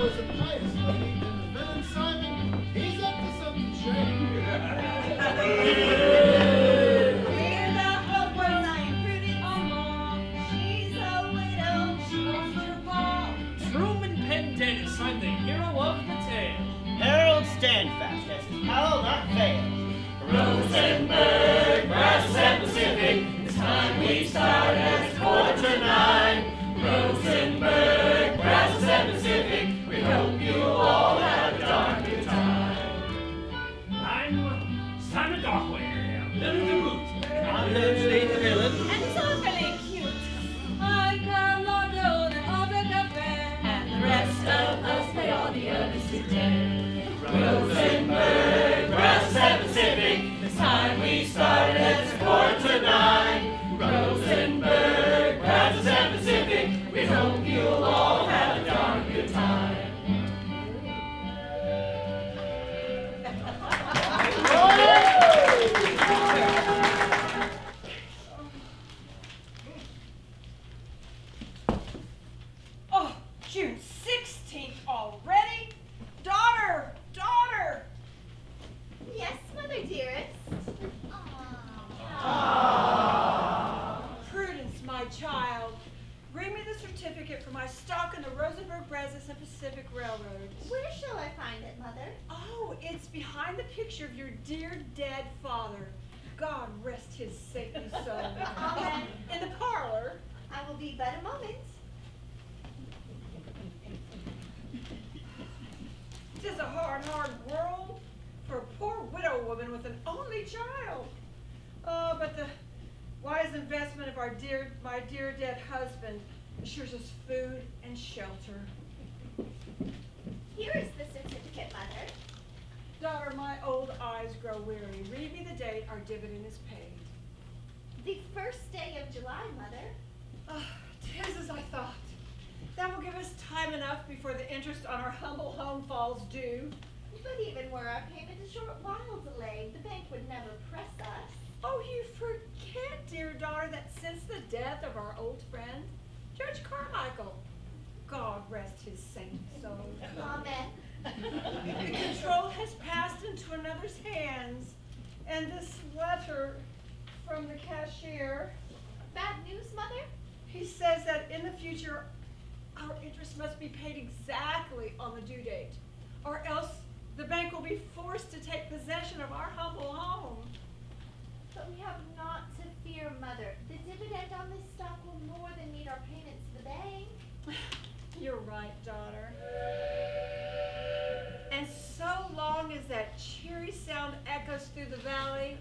is a pious lady, and the villain Simon, he's up to something shady. We're the hopeless, I am Prudence. She's a widow, she lost her ball. Truman Pendennis, I'm the hero of the tale. Harold Standfast, as his pal not fail. Rosenberg, Brazos and Pacific, it's time we start at 9:15. Rosenberg, Brazos and Pacific, we hope you all have a darn good time. I'm Simon Darkway, little the boot. I'm Steve the villain. And it's awfully cute. I'm Carlotta and Albert And the rest of us play all the others today. Rosenberg, Brazos and Pacific, it's time we start at 9:15. Rosenberg, Brazos and Pacific, we hope you'll all have a darn good time. Oh, June 16th already? Daughter! Daughter! Yes, mother dearest. Prudence, my child. Bring me the certificate for my stock in the Rosenberg, Brazos, and Pacific Railroad. Where shall I find it, mother? Oh, it's behind the picture of your dear dead father. God rest his saintly soul. Amen. In the parlor. I will be but a moment. Tis a hard world for a poor widow woman with an only child. Oh, but the wise investment of my dear dead husband assures us food and shelter. Here is the certificate, mother. Daughter, my old eyes grow weary. Read me the date our dividend is paid. The first day of July, mother. Oh, 'tis as I thought. That will give us time enough before the interest on our humble home falls due. But even were our payment a short while delayed, the bank would never press us. Oh, you forget, dear daughter, that since the death of our old friend, Judge Carmichael, God rest his saintly soul, Amen. the control has passed into another's hands, and this letter from the cashier, Bad news, mother? he says that in the future, our interest must be paid exactly on the due date, or else the bank will be forced to take possession of our humble home. But we have not to fear, mother. The dividend on this stock will more than meet our payments to the bank. You're right, daughter. And so long as that cheery sound echoes through the valley,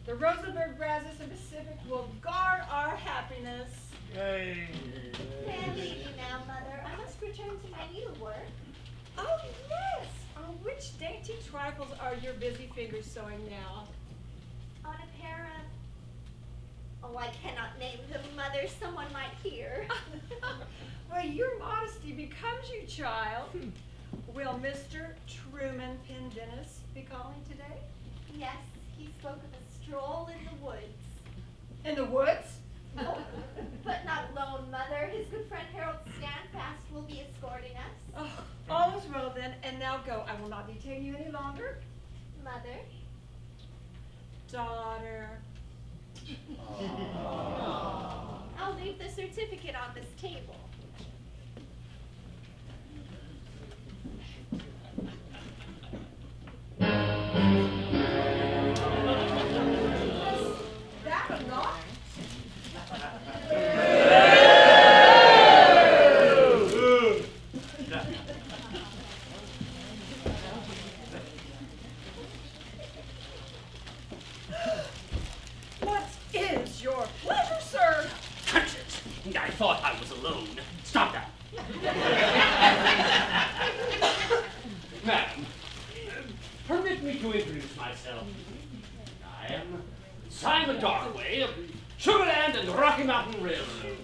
the Rosenberg, Brazos, and Pacific will guard our happiness. Yay. Can't leave you now, mother. I must return to my needlework. Oh, yes! On which dainty trifles are your busy fingers sewing now? On a pair of... Oh, I cannot name them, mother. Someone might hear. Well, your modesty becomes you, child. Will Mr. Truman Pendennis be calling today? Yes, he spoke of a stroll in the woods. In the woods? Oh, but not alone, mother. His good friend Harold Standfast will be escorting us. Oh, all is well then, and now go. I will not detain you any longer. Mother? Daughter. I'll leave the certificate on this table. That enough? What is your pleasure, sir? Touch it! I thought I was alone. Stop that! Madam, permit me to introduce myself. I am Simon Darkway of Sugarland and Rocky Mountain Railroad.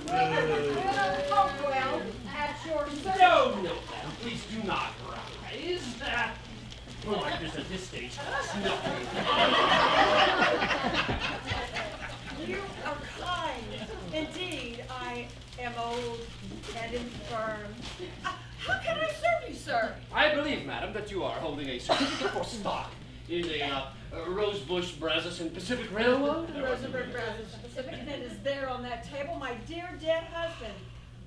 Well, at your service. No, ma'am, please do not rise. Politeness at this stage is nothing. You are kind. Indeed, I am old and infirm. How can I serve you, sir? I believe, madam, that you are holding a certificate for stock in the Rosebush, Brazos, and Pacific Railroad. Rosenberg Brazos Pacific, and it is there on that table, my dear dead husband.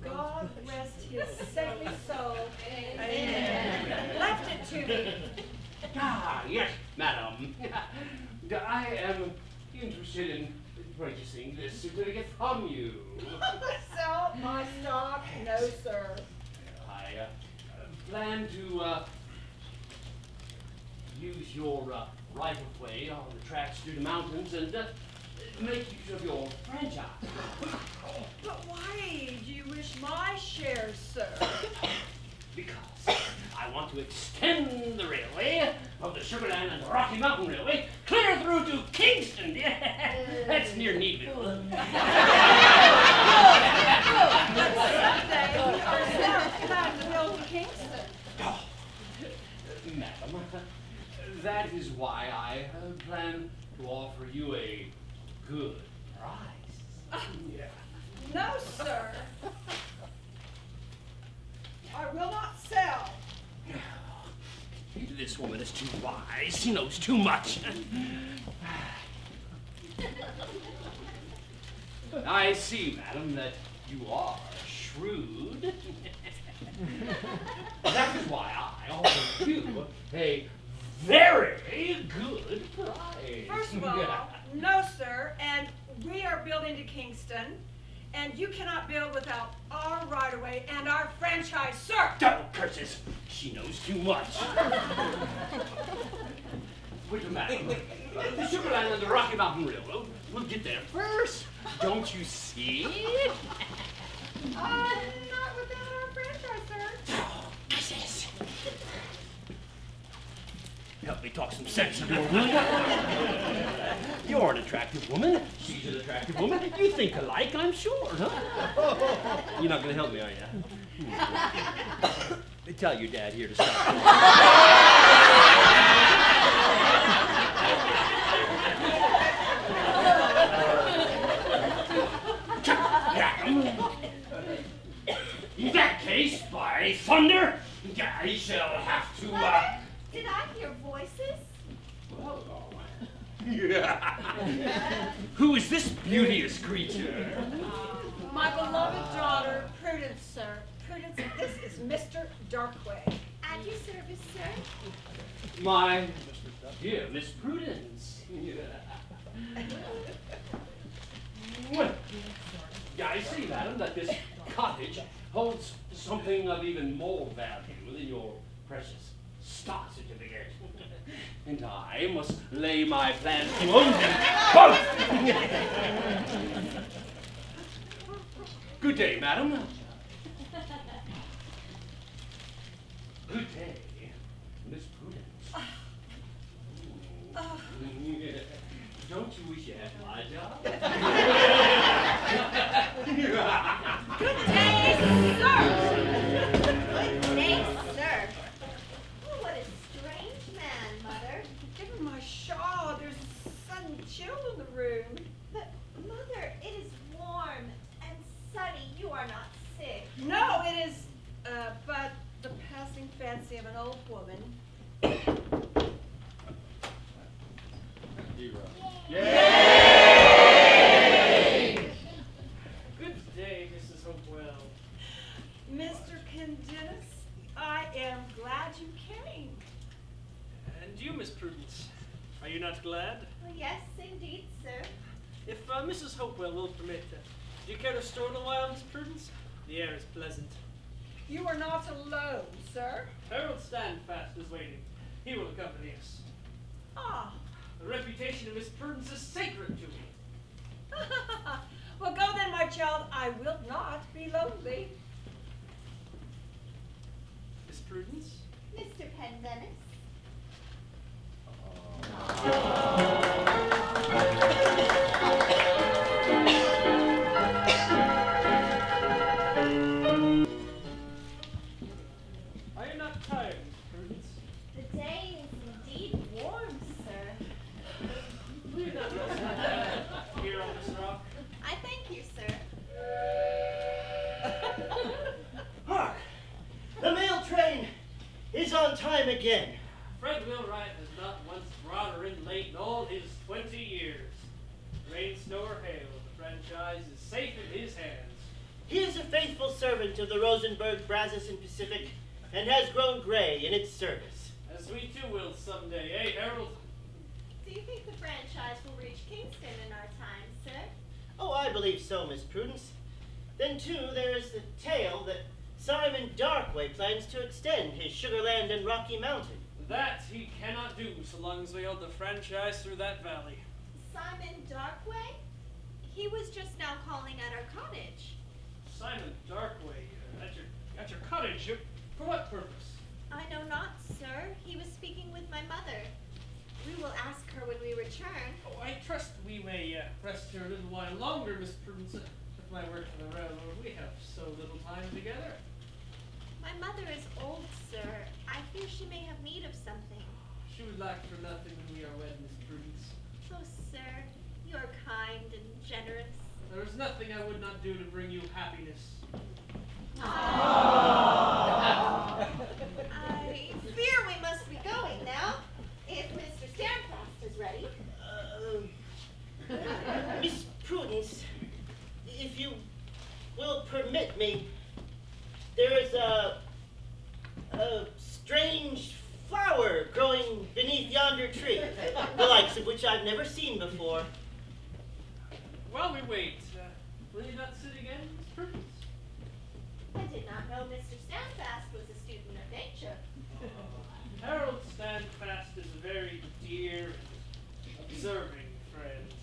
God rest his saintly soul. Amen. Left it to me. Ah, yes, madam. I am interested in purchasing this certificate from you. Sell my stock? No, sir. I plan to use your right-of-way on the tracks through the mountains and make use of your franchise. But why do you wish my shares, sir? Because I want to extend the railway from the Sugarland and the Rocky Mountain Railway clear through to Kingston. That's near Needville. Someday we ourselves plan to build Kingston. Oh, madam, that is why I plan to offer you a good price. No, sir. I will not sell. This woman is too wise. She knows too much. I see, madam, that you are shrewd. That is why I offer you a very good price. First of all, no, sir, and we are building to Kingston, and you cannot build without our right-of-way and our franchise, sir. Double curses! She knows too much. Wait a minute. The Sugarland and the Rocky Mountain Railroad will get there first. Don't you see? Not without our franchise, sir. Kisses. Help me talk some sense into her, will you? You're an attractive woman. She's an attractive woman. You think alike, I'm sure, huh? You're not going to help me, are you? Tell your dad here to stop. In that case, by thunder, I shall have to, Mother, did I hear voices? Who is this beauteous creature? My beloved daughter, Prudence, sir. Prudence, this is Mr. Darkway. At your service, sir. My dear Miss Prudence. I see, madam, that this cottage holds something of even more value than your precious stock certificate. And I must lay my plans to own them both. Good day, madam. Good day, Miss Prudence. Don't you wish you had my job? Good day, sir. Good day, sir. Oh, what a strange man, Mother. Give him my shawl. There's a sudden chill in the room. But, Mother, it is warm and sunny. You are not sick. No, it is, but the passing fancy of an old woman. Good day, Mrs. Hopewell. Mr. Pendennis, I am glad you came. And you, Miss Prudence, are you not glad? Well, yes, indeed, sir. If Mrs. Hopewell will permit, do you care to stroll a while, Miss Prudence? The air is pleasant. You are not alone, sir. Harold Standfast is waiting. He will accompany us. Ah. The reputation of Miss Prudence is sacred to me. Well, go then, my child. I will not be lonely. Miss Prudence? Mr. Pendennis. Are you not tired, Miss Prudence? The day is indeed warm, sir. Will you not rest here on this rock? I thank you, sir. Hark! The mail on time again. Fred Wheelwright has not once brought her in late in all his 20 years. Rain, snow, or hail, the franchise is safe in his hands. He is a faithful servant of the Rosenberg, Brazos, and Pacific, and has grown gray in its service. As we too will someday, eh, Harold? Do you think the franchise will reach Kingston in our time, sir? Oh, I believe so, Miss Prudence. Then, too, there is the tale that Simon Darkway plans to extend his Sugarland and Rocky Mountain. That he cannot do so long as we hold the franchise through that valley. Simon Darkway? He was just now calling at our cottage. Simon Darkway, at your cottage, for what purpose? I know not, sir. He was speaking with my mother. We will ask her when we return. Oh, I trust we may rest here a little while longer, Miss Prudence. With my work for the railroad, we have so little time together. My mother is old, sir. I fear she may have need of something. She would lack for nothing when we are wed, Miss Prudence. Oh, sir, you are kind and generous. There is nothing I would not do to bring you happiness. I fear we must be going now. If Mr. Standfast is ready. Miss Prudence, if you will permit me, there is a strange flower growing beneath yonder tree, the likes of which I've never seen before. While we wait, will you not sit again, Miss Prudence? I did not know Mr. Standfast was a student of nature. Harold Standfast is a very dear, observing friend.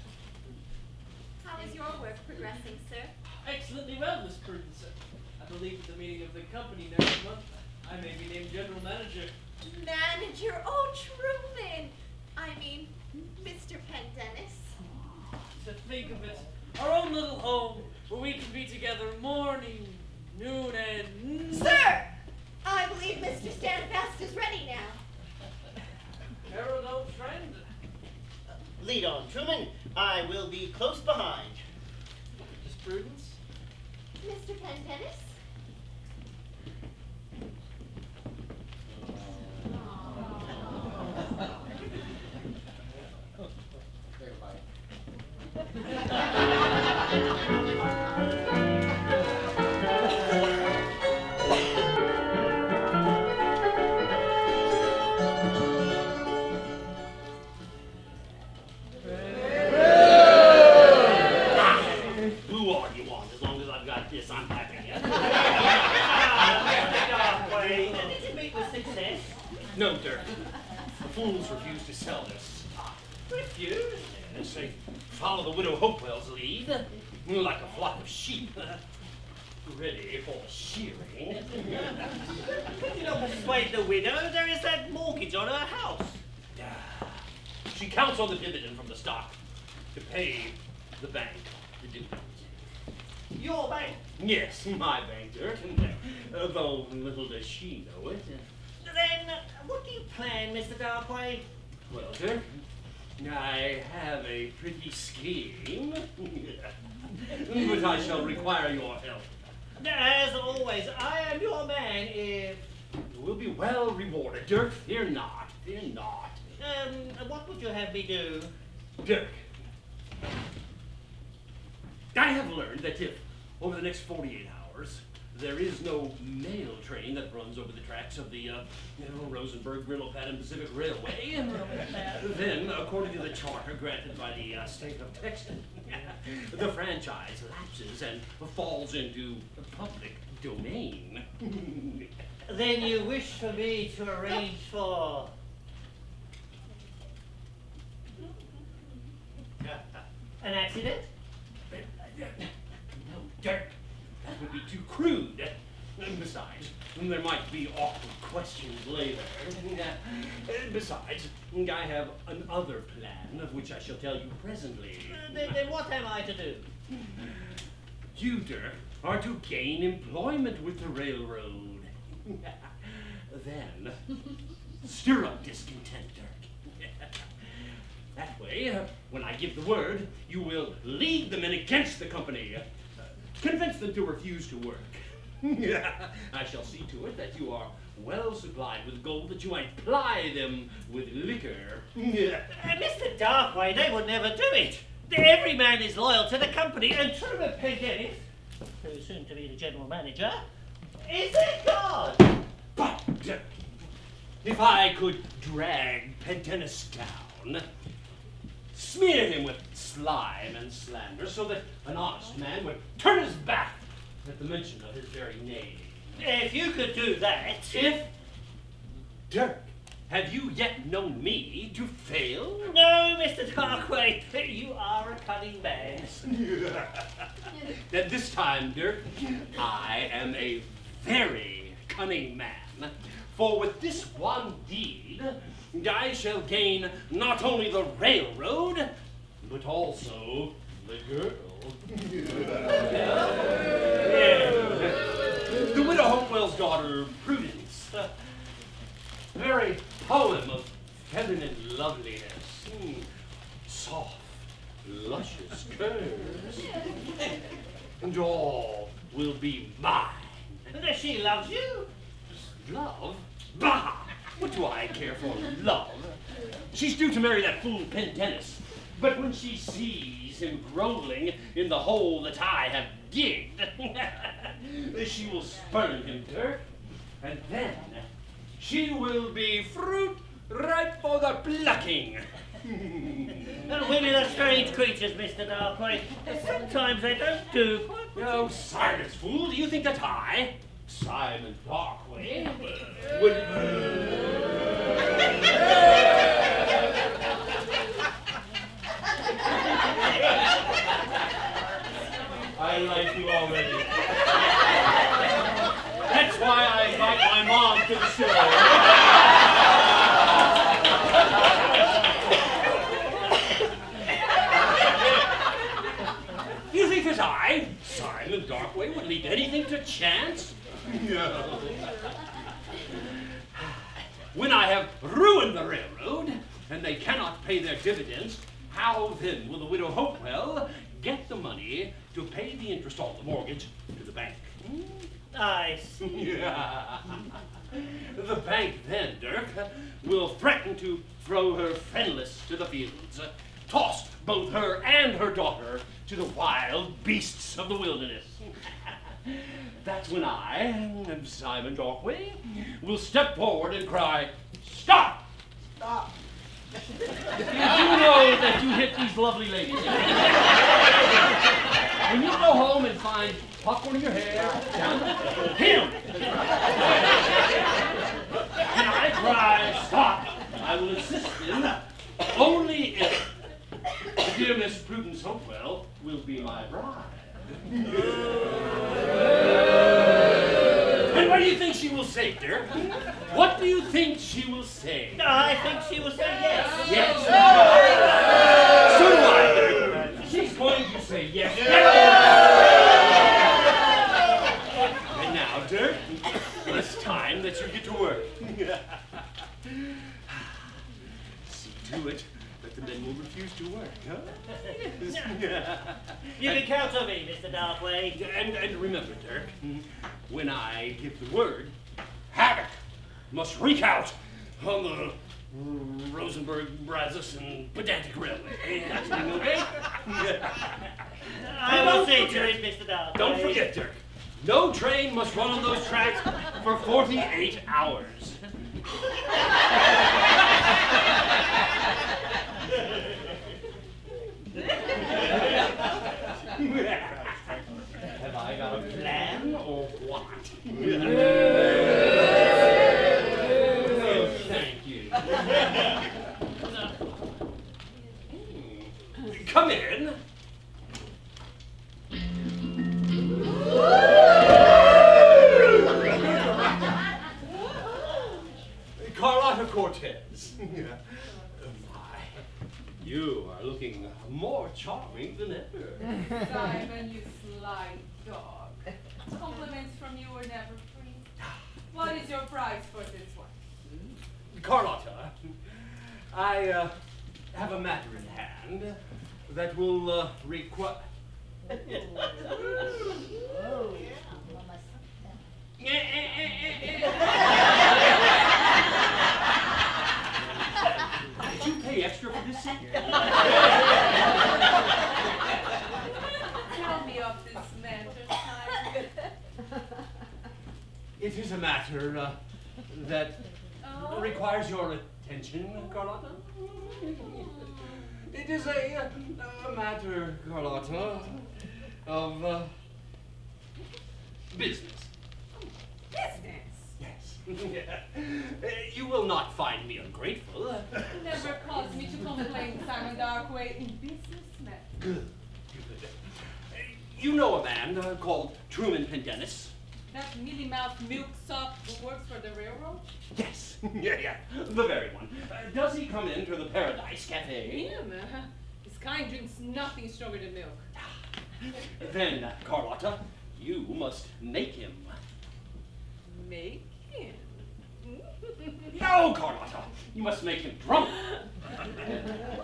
How is your work progressing, sir? Excellently well, Miss Prudence. I believe at the meeting of the company next month, I may be named general manager. Manager? Oh, Truman! I mean, Mr. Pendennis. To think of it, our own little home, where we can be together morning, noon, and... Sir! I believe Mr. Standfast is ready now. Harold, old friend. Lead on, Truman. I will be close behind. Miss Prudence? Mr. Pendennis? Who are you on? As long as I've got this, I'm happy. Did you meet with success? No, Dirk. The fools refuse to sell their stock. Refuse? Yes, they follow the widow Hopewell's lead, like a flock of sheep, ready for the shearing. You don't persuade the widow. There is that mortgage on her house. She counts on the dividend from the stock to pay the bank the dividend. Your bank. Yes, my bank, Dirk. Though little does she know it. Then, what do you plan, Mr. Darkway? Well, Dirk, I have a pretty scheme, but I shall require your help. As always, I am your man if... You will be well rewarded, Dirk. Fear not, fear not. What would you have me do? Dirk, I have learned that if, over the next 48 hours, there is no mail train that runs over the tracks of the Rosenberg, Grinnell-Patton Pacific Railway, then, according to the charter granted by the state of Texas, the franchise lapses and falls into public domain. Then you wish for me to arrange for... an accident? No, Dirk, that would be too crude. And besides, there might be awkward questions later. Besides, I have another plan of which I shall tell you presently. Then what am I to do? You, Dirk, are to gain employment with the railroad. Then, stir up discontent, Dirk. That way, when I give the word, you will lead the men against the company. Convince them to refuse to work. I shall see to it that you are well supplied with gold, that you might ply them with liquor. Mr. Darkway, they would never do it. Every man is loyal to the company, and Truman Pendennis, who's soon to be the general manager, is their god. But if I could drag Pendennis down, smear him with slime and slander, so that an honest man would turn his back at the mention of his very name. If you could do that... If, Dirk, have you yet known me to fail? No, Mr. Darkway, you are a cunning man. Then this time, Dirk, I am a very cunning man. For with this one deed, I shall gain not only the railroad, but also the girl. The widow Hopewell's daughter, Prudence. Very poem of feminine loveliness. Soft, luscious curves. And all will be mine. And she loves you? Love? Bah! What do I care for love? She's due to marry that fool Pendennis. But when she sees him groveling in the hole that I have digged, she will spurn him, Dirk. And then she will be fruit ripe for the plucking. And women are strange creatures, Mr. Darkway. Sometimes they don't do quite what Oh, silence, fool. Do you think that I, Simon Darkway, would... I like you already. That's why I invite my mom to the show. You think that I, Simon Darkway, would leave anything to chance? No. When I have ruined the railroad, and they cannot pay their dividends, how then will the widow Hopewell get the money to pay the interest on the mortgage to the bank? I see. The bank then, Dirk, will threaten to throw her friendless to the fields, toss both her and her daughter to the wild beasts of the wilderness. That's when I, Simon Darkway, will step forward and cry, "Stop! Stop!" You do know that you hit these lovely ladies. When you go home and find popcorn in your hair, down him! And I cry, "Stop!" I will insist in only if the dear Miss Prudence Hopewell will be my bride. And what do you think she will say, Dirk? What do you think she will say? I think she will say yes. Yes. So do I, Dirk. She's going to say yes. And now, Dirk, it's time that you get to work. See to it that the men will refuse to work, huh? You can count on me, Mr. Darkway. And remember, Dirk, when I give the word, havoc must wreak out on the Rosenberg, Brazos, and Pedantic Railway. Okay? I will see to it, Mr. Darkway. Don't forget, Dirk, no train must run on those tracks for 48 hours. Have I got a plan or what? Oh, thank you. Come in. Carlotta Cortez. My, you are looking more charming than ever. Simon, you sly dog. Compliments from you are never free. What is your price for this one? Carlotta, I have a matter in hand that will require... Did you pay extra for this seat? Tell me of this matter, Simon. It is a matter that Oh. requires your attention, Carlotta. It is a matter, Carlotta, of business. Business. Yes. You will not find me ungrateful. Never caused me to complain, Simon Darkway, in business matters. Good. You know a man called Truman Pendennis? That mealy-mouthed milksop who works for the railroad? Yes. Yeah, the very one. Does he come into the Paradise Cafe? Him? His kind drinks nothing stronger than milk. Then, Carlotta, you must make him. Make him? No, Carlotta! You must make him drunk.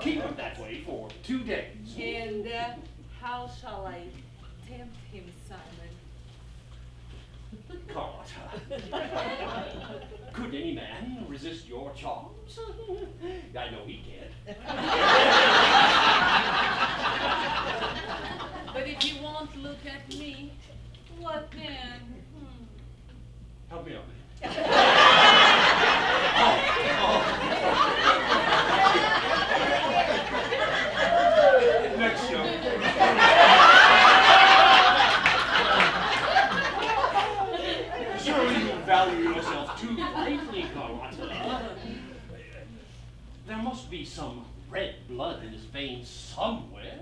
Keep him that way for 2 days. And how shall I tempt him, Simon? Carlotta, could any man resist your charms? I know he can. But if you won't look at me, what then? Help me out. Next show. Surely you value yourself too greatly, Carlotta. There must be some red blood in his veins somewhere.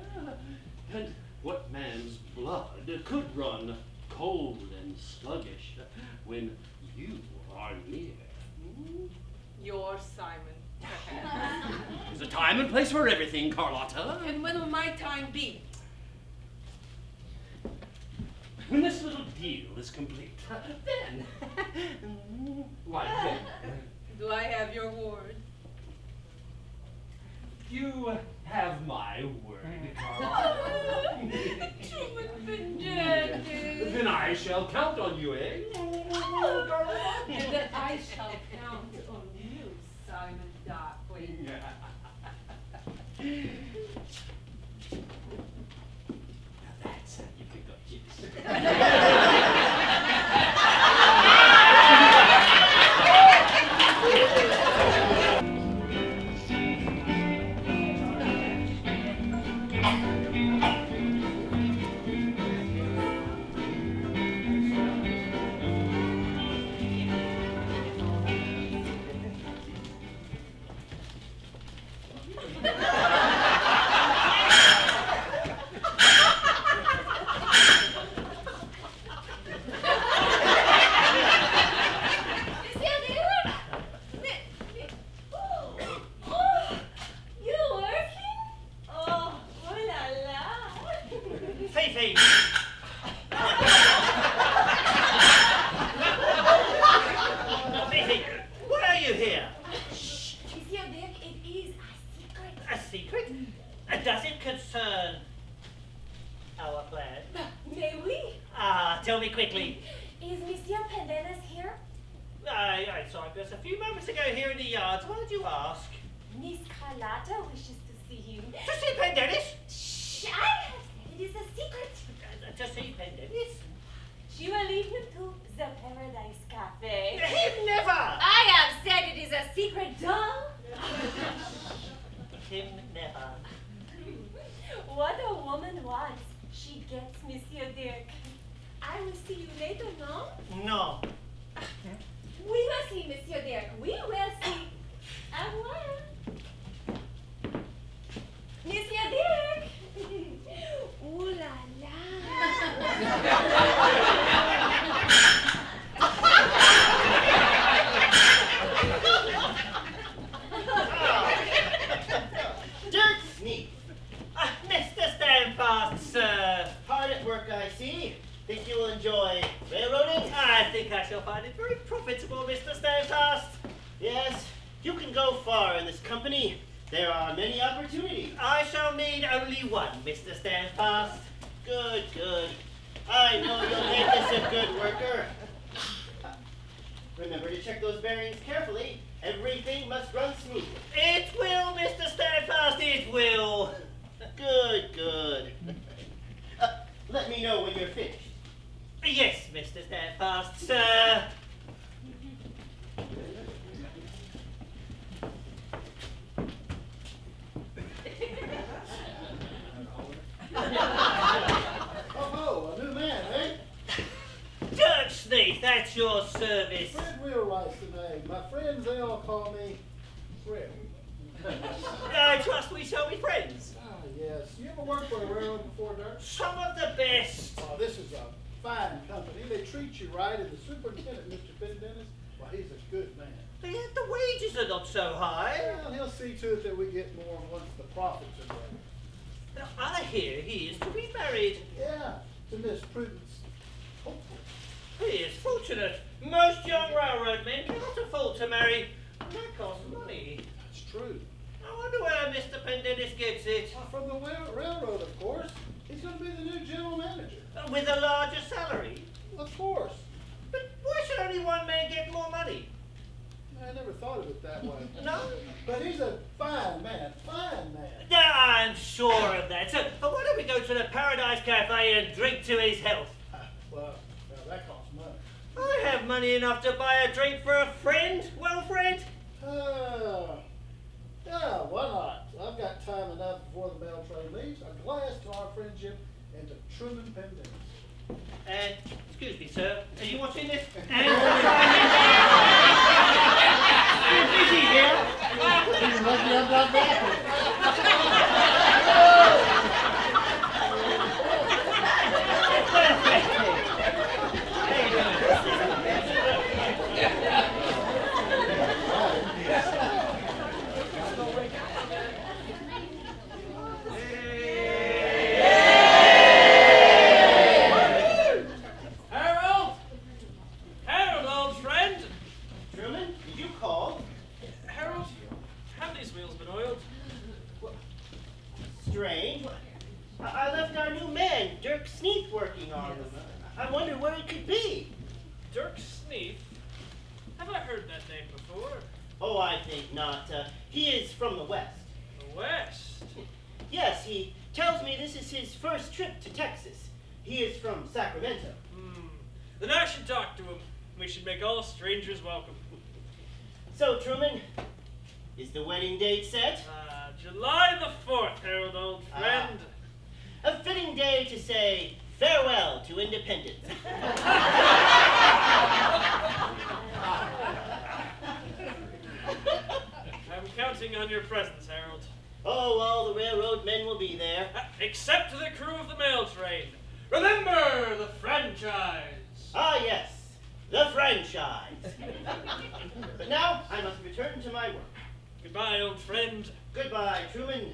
And what man's blood could run cold and sluggish when you are near? You're Simon, perhaps. There's a time and place for everything, Carlotta. And when will my time be? When this little deal is complete, then, why then, Do I have your word? you have my word, Carlotta. Truman Pendennis. Then I shall count on you, eh? And that I shall count on you, Simon Darkway. Now that's how you pick up chicks. Fifi! Fifi, why are you here? Monsieur Dirk, it is a secret. A secret? Does it concern our plan? May we? Tell me quickly. Is Monsieur Pendennis here? I saw him just a few moments ago here in the yards. Why did you ask? Miss Carlotta wishes to see him. To see Pendennis? Shh! I have said it is a secret. To see Pendennis? She will lead him to the Paradise Cafe. Him never! I have said it is a secret, duh! Him never. What a woman wants, she gets, Monsieur Dirk. I will see you later, no? No. We will see, Monsieur Dirk. We will see. Au revoir. Monsieur Dirk! Ooh la Dirt sneak. Mr. Standfast, sir. Hard at work, I see. Think you will enjoy railroading? I think I shall find it very profitable, Mr. Standfast. Yes. You can go far in this company. There are many opportunities. I shall need only one, Mr. Standfast. Good, good. I know you'll make us a good worker. Remember to check those bearings carefully. Everything must run smoothly. It will, Mr. Steadfast, it will. Good, good. Let me know when you're finished. Yes, Mr. Steadfast, sir. Oh, a new man, eh? Dirk Sneath, at your service. Fred Wheelwright's the name. My friends, they all call me Fred. I trust we shall be friends. Ah, yes. You ever worked for a railroad before, Dirk? Some of the best. Oh, this is a fine company. They treat you right, and the superintendent, Mr. Pendennis, well, he's a good man. Yet the wages are not so high. Well, he'll see to it that we get more once the profits are great. Now, I hear he is to be married. Yeah, to Miss Prudence. Hopefully. He is fortunate. Most young railroad men cannot afford to marry. That costs money. That's true. I wonder where Mr. Pendennis gets it. Well, from the railroad, of course. He's going to be the new general manager. With a larger salary. Of course. But why should only one man get more money? I never thought of it that way. No? But he's a fine man, fine man. Yeah, I'm sure of that. So, why don't we go to the Paradise Cafe and drink to his health? Well, that costs money. I have money enough to buy a drink for a friend. Well, Fred? Yeah, why not? I've got time enough before the mail train leaves. A glass to our friendship and to Truman Pendennis. And, excuse me, sir, are you watching this? Is he here? He's lucky I'm not back. Harold! Harold, old friend! Truman, did you call? Harold, have these wheels been oiled? Strange. I left our new man, Dirk Sneath, working on them. I wonder where it could be. Dirk Sneath? Have I heard that name before? Oh, I think not. He is from the West. The West? Yes, he tells me this is his first trip to Texas. He is from Sacramento. Then I should talk to him. We should make all strangers welcome. So, Truman, is the wedding date set? July the 4th, Harold, old friend. A fitting day to say farewell to independence. I'm counting on your presence, Harold. Oh, all the railroad men will be there. Except the crew of the mail train. Remember the franchise. Ah, yes, the franchise. But now I must return to my work. Goodbye, old friend. Goodbye, Truman.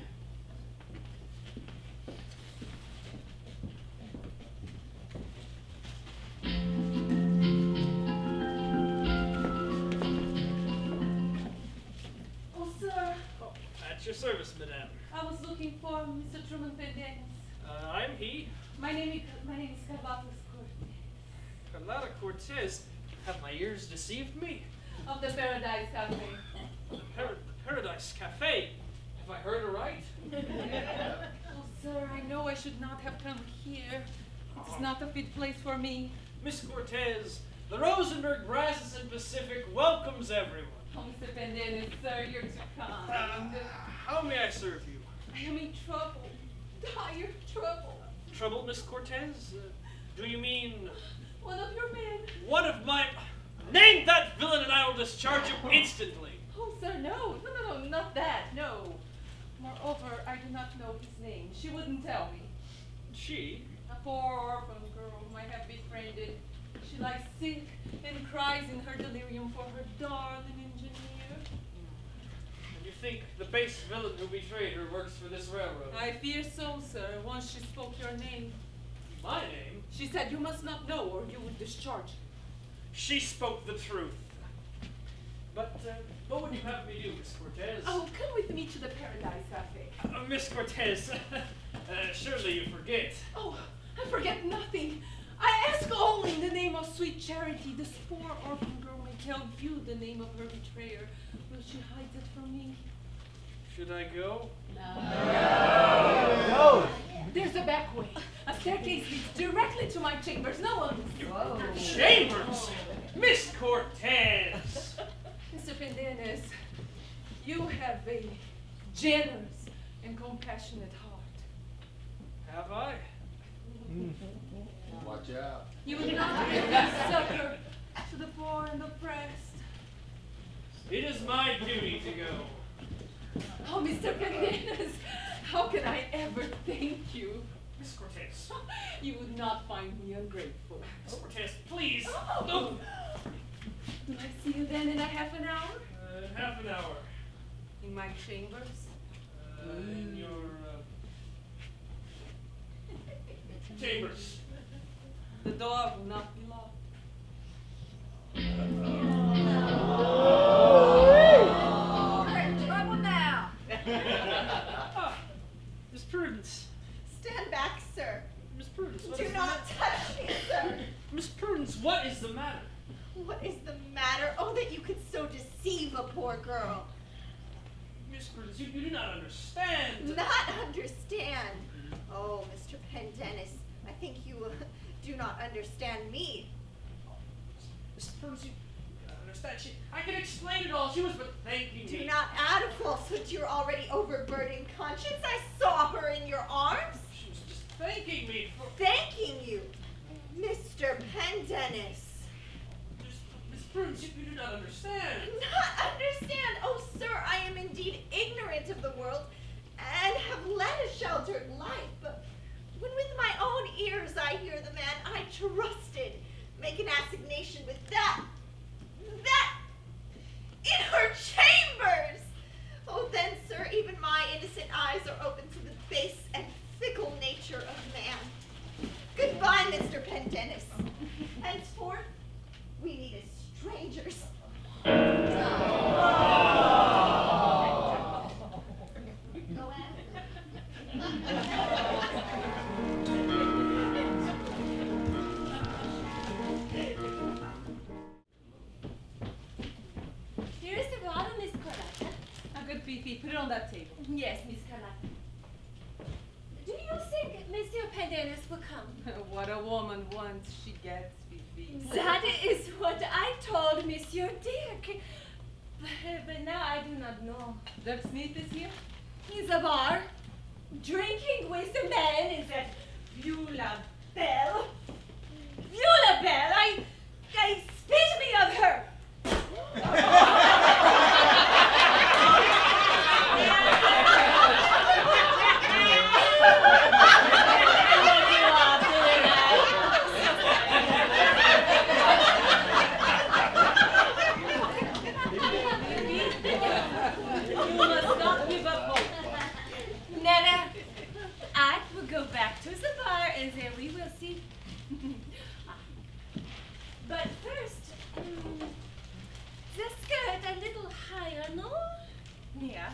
Oh, sir, Oh, at your service, madame. I was looking for Mr. Truman Pendennis. I'm he. My name is Carvatus Cortez Carlotta Cortez. Have my ears deceived me? of the Paradise Cafe. The Paradise Cafe. Have I heard aright? Oh, sir, I know I should not have come here. It is not a fit place for me. Miss Cortez, the Rosenberg Rasmussen Pacific welcomes everyone. Oh, Mr. Pendennis, sir, you're too kind. How may I serve you? I am in trouble. Dire trouble. Trouble, Miss Cortez? Do you mean One of your men. one of my... Name that villain and I will discharge him instantly. Oh, sir, no, not that, no. Moreover, I do not know his name. She wouldn't tell me. She? A poor orphan girl whom I have befriended. She lies sick and cries in her delirium for her darling engineer. And you think the base villain who betrayed her works for this railroad? I fear so, sir. Once she spoke your name. My name? She said you must not know or you would discharge. She spoke the truth. But what would you have me do, Miss Cortez? Oh, come with me to the Paradise Cafe. Miss Cortez, surely you forget. Oh, I forget nothing. I ask only in the name of sweet charity this poor orphan girl may tell you the name of her betrayer, will she hide it from me? Should I go? No. There's a back way. A staircase leads directly to my chambers. No one will see. Chambers! Miss Cortez! Mr. Pendennis, you have a generous and compassionate heart. Have I? Watch out. You would not refuse succor to the poor and oppressed. It is my duty to go. Oh, Mr. Pendennis, how can I ever thank you? Miss Cortez. You would not find me ungrateful. Miss Cortez, please. Oh. Will I see you then in a half an hour? Half an hour. In my chambers? In your chambers. The door will not be locked. We're in trouble now. Miss Prudence. Stand back, sir. Miss Prudence, what Do is not touch me, sir. Miss Prudence, what is the matter? What is the matter? Oh, that you could so deceive a poor girl. Miss Prudence, you do not understand. Not understand. Oh, Mr. Pendennis, I think you do not understand me. Miss Prudence, you don't understand. I can explain it all. She was but thanking me. Do not add a falsehood to your already overburdened conscience. I saw her in your arms. She was just thanking me for... Thanking you, Mr. Pendennis. Miss Prudence, you do not understand. Not understand? Oh, sir, I am indeed ignorant of the world and have led a sheltered life. But when with my own ears I hear the man I trusted make an assignation with that in her chambers. Oh, then, sir, even my innocent eyes are open to the base and fickle nature of man. Goodbye, Mr. Pendennis. Henceforth, we need as strangers. Go ahead. Here is the bottle, Miss Carlotta. A good Fifi, put it on that table. Yes, Miss Carlotta. Do you think Monsieur Pendennis will come? What a woman wants, she gets, Fifi. That is what I told Monsieur Dirk. But now I do not know. Dirk Smith is here? He's a bar, drinking with a man in that Beulah Belle. Beulah Belle, I spit me of her. You must not give up hope. Nana, I will go back to the bar and then we will see. But first, the skirt a little higher, no? Yeah.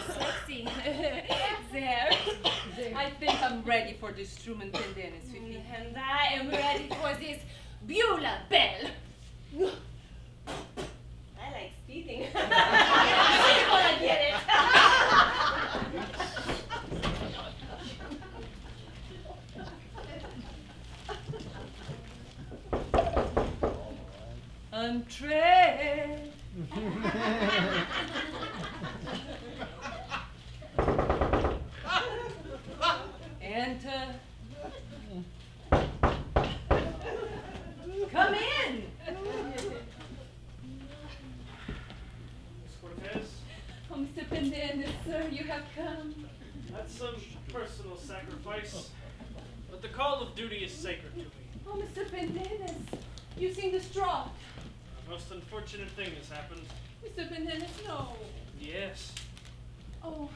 Sexy. There. I think I'm ready for this Truman Pendennis, Fifi. And I am ready for this Beulah Belle. I like speeding. She's gonna get it. Entree. Enter. Come in. Miss Cortez, Oh, Mr. Pendennis, sir, you have come. that's some personal sacrifice. But the call of duty is sacred to me. Oh, Mr. Pendennis, you seem distraught. A most unfortunate thing has happened. Mr. Pendennis, no. Yes. Oh,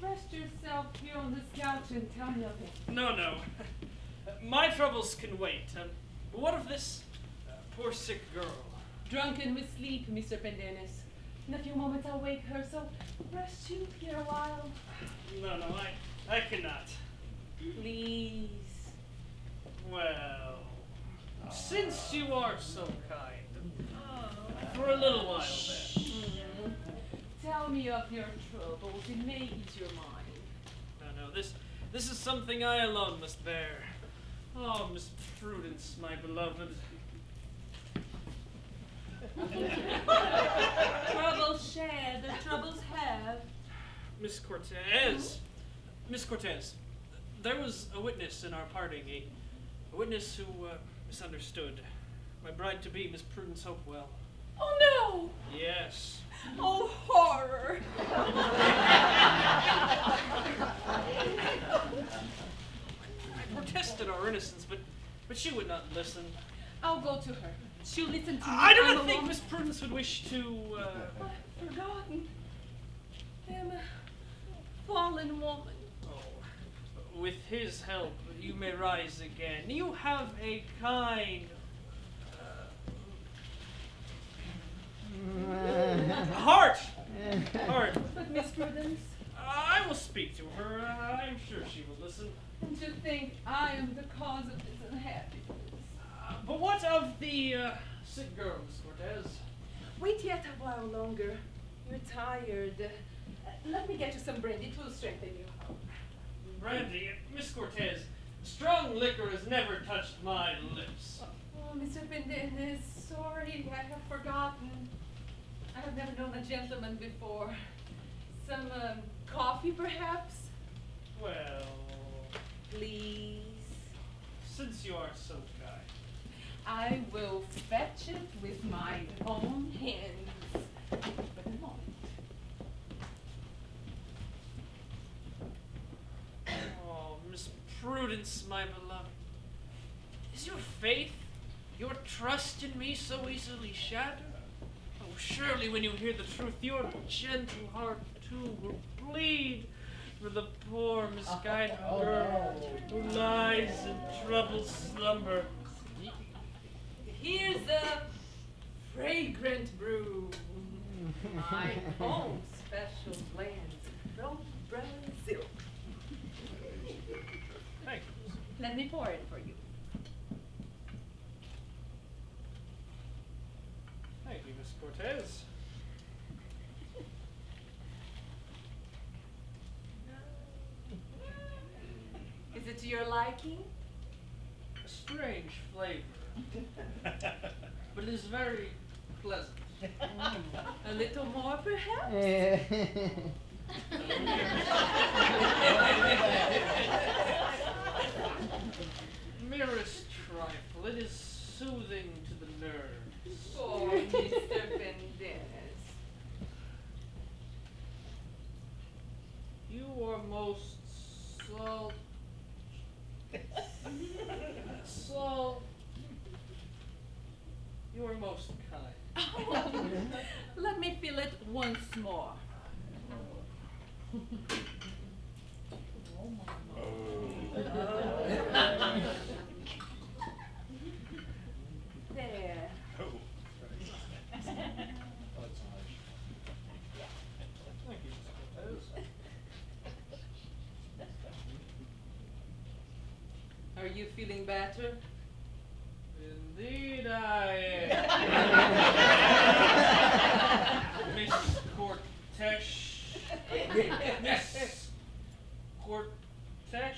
rest yourself here on this couch and tell me of it. No. My troubles can wait. What of this poor sick girl? Drunken with sleep, Mr. Pendennis. In a few moments I'll wake her, so rest you here a while. No, I cannot. Please. Well, since you are so kind, for a little while then. Tell me of your troubles. It may ease your mind. No, this is something I alone must bear. Oh, Miss Prudence, my beloved. Troubles shared, the troubles have. Miss Cortez, there was a witness in our parting, a witness who misunderstood. My bride-to-be, Miss Prudence Hopewell. Oh no! Yes. Oh, horror! I protested our innocence, but she would not listen. I'll go to her. She'll listen to me. I do I'm not think alone. Miss Prudence would wish to, I've forgotten. I'm a fallen woman. Oh, with his help, you may rise again. You have a kind heart. But Miss Prudence, I will speak to her. I'm sure she will listen. and to think I am the cause of this unhappiness. But what of the sick girl, Miss Cortez? Wait yet a while longer. You're tired. Let me get you some brandy. It will strengthen you. Brandy, Miss Cortez, strong liquor has never touched my lips. Oh, Mr. Pendennis, sorry, I have forgotten. I have never known a gentleman before. Some coffee, perhaps? Well, Please. since you are so kind. I will fetch it with my own hands. But a moment. Oh, Miss Prudence, my beloved. Is your faith, your trust in me so easily shattered? Oh, surely when you hear the truth, your gentle heart too will bleed for the poor, misguided girl who lies in troubled slumber. Here's a fragrant brew. My own special blend from Brazil. Thank you. Let me pour it for you. Thank you, Miss Cortez. Is it to your liking? A strange flavor, but it is very pleasant. A little more, perhaps? Merest trifle, it is soothing to the nerves. Oh, Mr. Pendennis. You are most you are most kind. Let me feel it once more. There. Thank you, Miss Cortez. Are you feeling better? Indeed I am. Miss Cortez. Miss Cortez.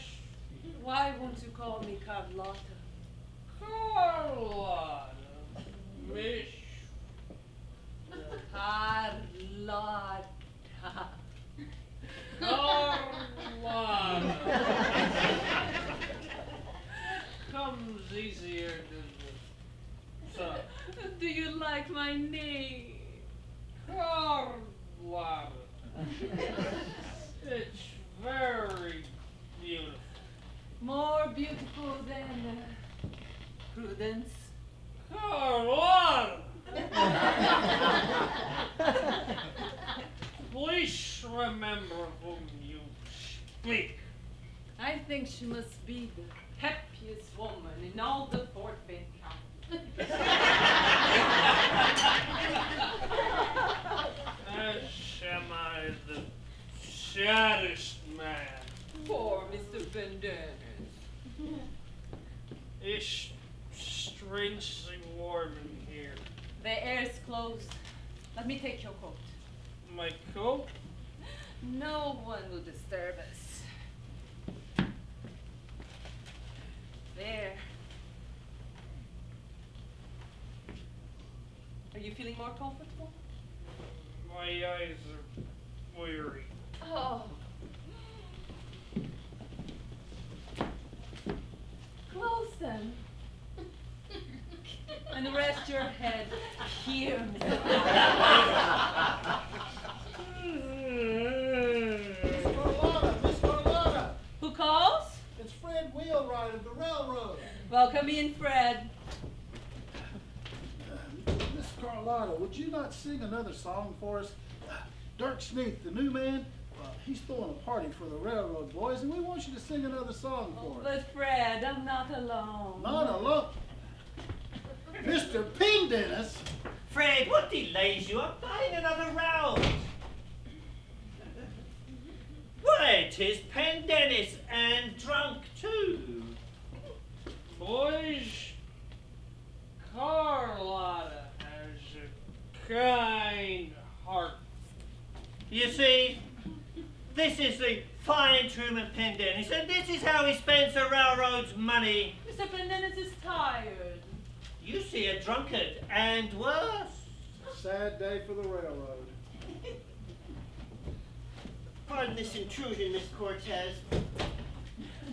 Why won't you call me Carlotta? Carlotta. Miss. Carlotta. Carlotta. Comes easier to the tongue. Do you like my name? Carlotta. It's very beautiful. More beautiful than Prudence. Carlotta! Please remember whom you speak. I think she must be the happiest woman in all the Fort Bend County. As am I the saddest man. Poor Mr. Pendennis. It's strange strangely warm in here. The air is closed. Let me take your coat. My coat? No one will disturb us. There. Are you feeling more comfortable? My eyes are weary. Oh. Close them. And rest your head here, Mr. Miss Carlotta, Miss Carlotta! Who calls? It's Fred Wheelwright of the railroad. Welcome in, Fred. Miss Carlotta, would you not sing another song for us? Dirk Sneath, the new man, he's throwing a party for the railroad boys, and we want you to sing another song for us. But Fred, I'm not alone. Not alone. Mr. Pendennis! Fred, what delays you? I'm buying another round. Why, 'tis Pendennis and drunk too. Boys, Carlotta has a kind heart. You see, this is the fine Truman Pendennis, and this is how he spends the railroad's money. Mr. Pendennis is tired. You see a drunkard, and worse. Sad day for the railroad. Pardon this intrusion, Miss Cortez.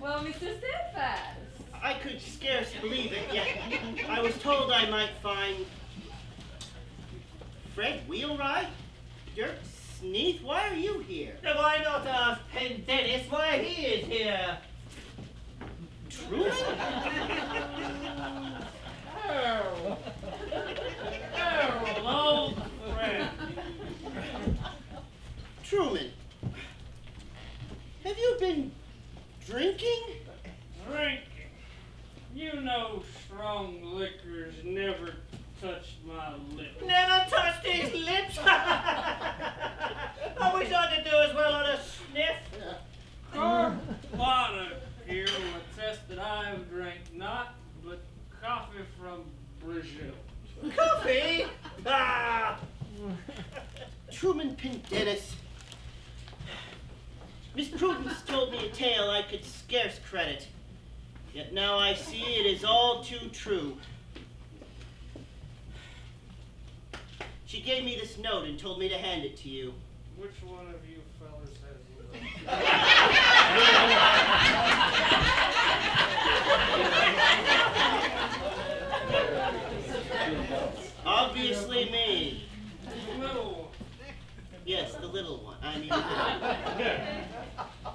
Well, Mr. Steadfast. I could scarce believe it, yet I was told I might find Fred Wheelwright? Dirk Sneath? Why are you here? Now why not ask Pendennis why he is here? Truman? Harold. Harold, old friend. Truman, have you been drinking? Drinking. You know strong liquors never touched my lips. Never touched his lips. I wish I could do as well on a sniff. Carlotta here will attest that I have drank not but coffee from Brazil. Coffee? Ah! Truman Pendennis. Miss Prudence told me a tale I could scarce credit. Yet now I see it is all too true. She gave me this note and told me to hand it to you. Which one of you fellas has Obviously me. the little one? Yes, the little one. I mean the little one.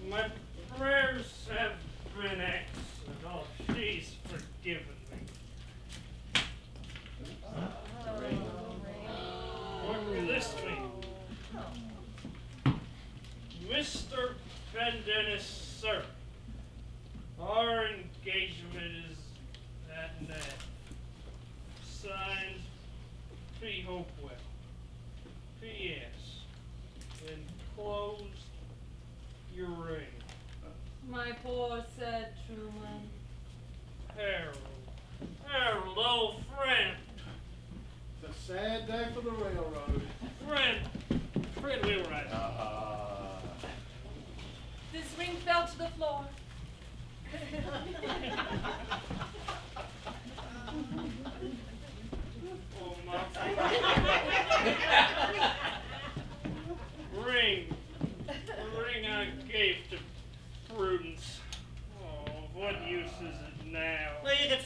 My prayers have been answered. Oh, she's forgiven me. What can this mean? Mr. Pendennis, sir, our engagement is at an end. Signed, P. Hopewell. P.S. Enclosed your ring. My poor sad Truman. Harold. Harold, old friend. It's a sad day for the railroad. Fred. Fred Wheelwright. This ring fell to the floor. Oh, my. Ring. The ring I gave to Prudence. Oh, what use is it now? Well, you could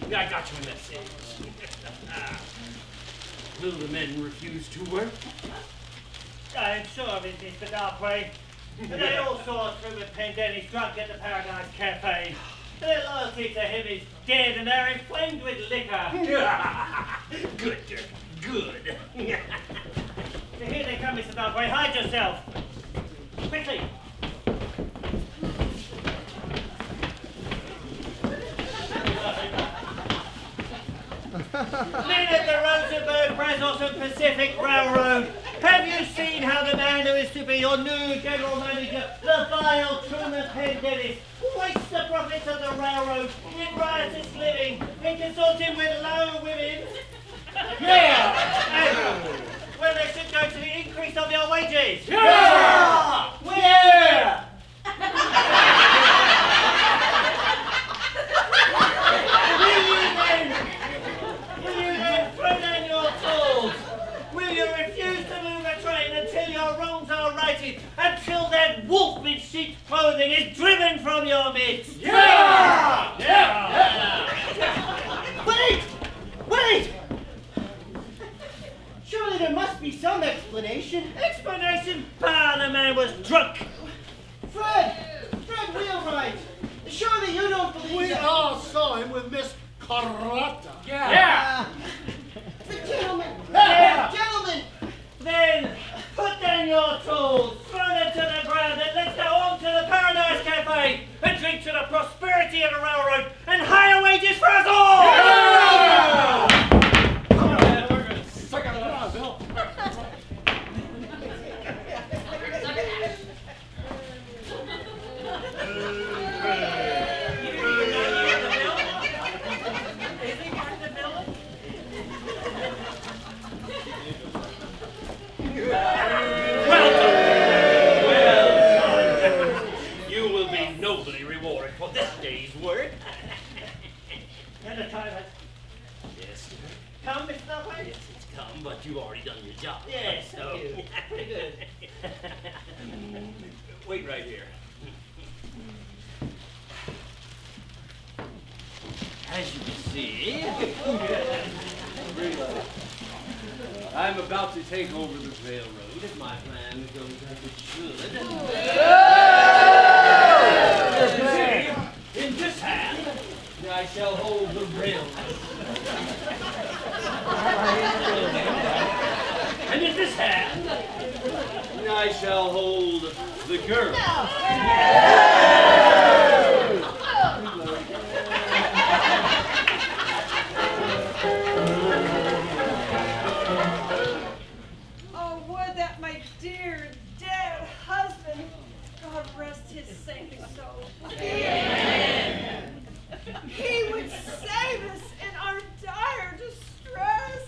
I got your message. Will the men refuse to work? I'm sure of it, Mr. Darkway. They all saw through with Pendennis drunk at the Paradise Cafe. Their loyalty to him is dead and they're inflamed with liquor. Good, Dirk, good. Here they come, Mr. Darkway. Hide yourself. Quickly. Men at the Rosenberg Brazos and Pacific Railroad, have you seen how the man who is to be your new general manager, the vile Truman Pendennis, wastes the profits of the railroad in riotous living and consorting with low women? Yeah! And when they should go to the increase of your wages? Yeah! Where? Will you then throw down your tools? Will you refuse to move a train until your wrongs are righted? Until that wolf in sheep's clothing is driven from your midst? Yeah! Yeah! Wait! Wait! Surely there must be some explanation. Explanation? Ah, the man was drunk. Fred, Wheelwright, surely you don't believe We that... all saw him with Miss Carlotta. Yeah. But gentlemen, Yeah. gentlemen, Then put down your tools, throw them to the ground, and let's go on to the Paradise Cafe and drink to the prosperity of the railroad and higher wages for us all! Yeah! Come on, man, we're gonna suck it up, Bill. You will be nobly rewarded for this day's work. And the time has Yes, come, Mr. Darkway? yes, it's come, but you've already done your job. Yes, So- thank you. Pretty good. Wait right here. As you can see, I'm about to take over the railroad if my plan goes as it should. See, in this hand, I shall hold the railroad. And in this hand, I shall hold the girl. Oh, would that my dear dead husband, God rest his saintly soul, he would save us in our dire distress.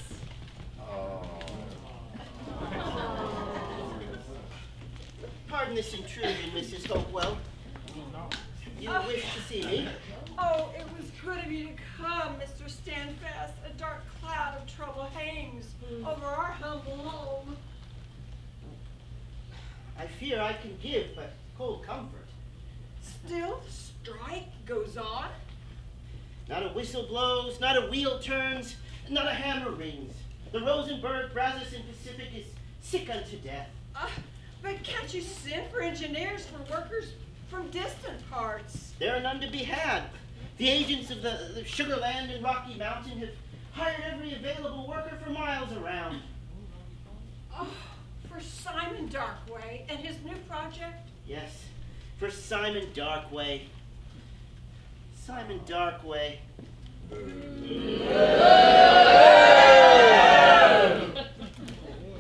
pardon this intrusion, Mrs. Hopewell. You wish to see me? Oh, it was good of you to come, Mr. Standfast. A dark cloud of trouble hangs over our humble home. I fear I can give but cold comfort. Still, the strike goes on. Not a whistle blows, not a wheel turns, not a hammer rings. The Rosenberg, Brazos, and Pacific is sick unto death. But can't you send for engineers, for workers from distant parts? There are none to be had. The agents of the Sugar Land and Rocky Mountain have hired every available worker for miles around. Oh, for Simon Darkway and his new project? Yes, for Simon Darkway. Simon Darkway.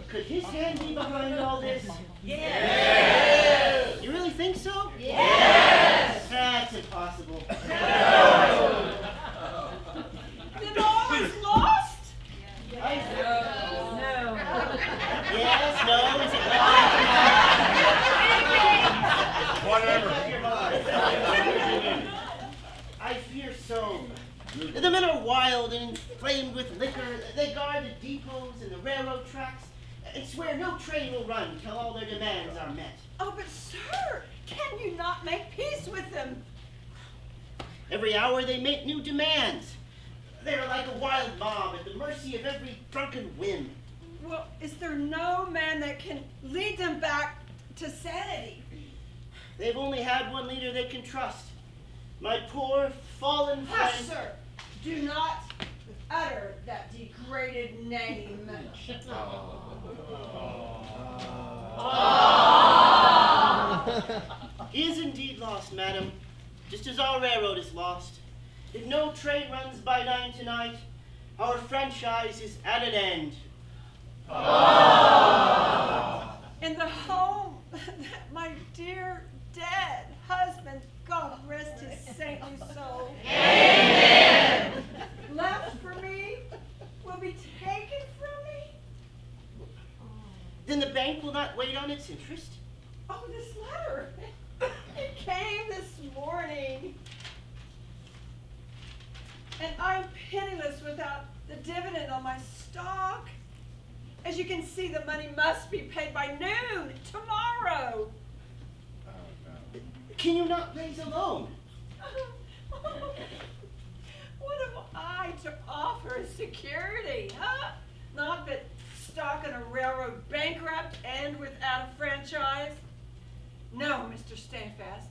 Could his hand be behind all this? Yes. You really think so? Yes. That's impossible. The men are wild and inflamed with liquor. They guard the depots and the railroad tracks and swear no train will run till all their demands are met. Oh, but sir, can you not make peace with them? Every hour they make new demands. They are like a wild mob at the mercy of every drunken whim. Well, is there no man that can lead them back to sanity? They've only had one leader they can trust. My poor, fallen Hush, friend. sir. Do not utter that degraded name. He is indeed lost, madam, just as our railroad is lost. If no train runs by 9 tonight, our franchise is at an end. In the home that my dear dead husband, God rest his saintly soul, Amen. Left for me, will be taken from me. Then the bank will not wait on its interest? Oh, this letter. It came this morning. And I'm penniless without the dividend on my stock. As you can see, the money must be paid by noon tomorrow. Can you not raise a loan? What am I to offer as security, huh? Not that stock in a railroad bankrupt and without a franchise. No, Mr. Standfast.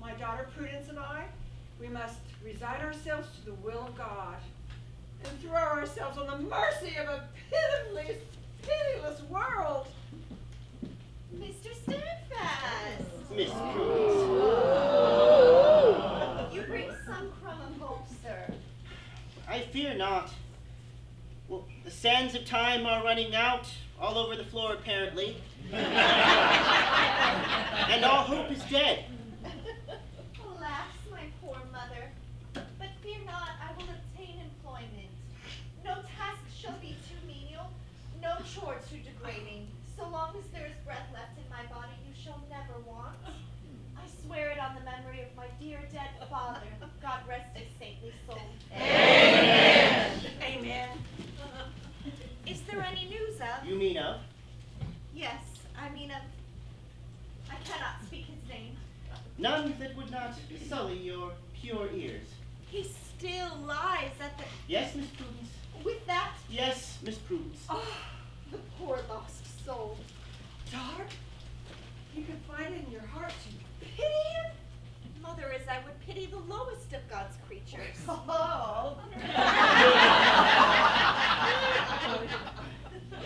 My daughter Prudence and I, we must resign ourselves to the will of God and throw ourselves on the mercy of a pitiless world. Mr. Standfast. Miss Prudence. You bring some crumb of hope, sir. I fear not. Well, the sands of time are running out all over the floor, apparently. And all hope is dead. Alas, my poor mother. But fear not, I will obtain employment. No task shall be too menial, no chore too degrading. So long as there is breath left in my body, you shall never want. I swear it on the memory of my dear dead father. God rest his saintly soul. Amen. Amen. Is there any news of? You mean of? Yes, I mean of. I cannot speak his name. None that would not sully your pure ears. He still lies at the. Yes, Miss Prudence? With that. Yes, Miss Prudence. Oh, the poor lost soul. Daughter, you can find it in your heart to pity him? Mother, as I would pity the lowest of God's creatures. Oh.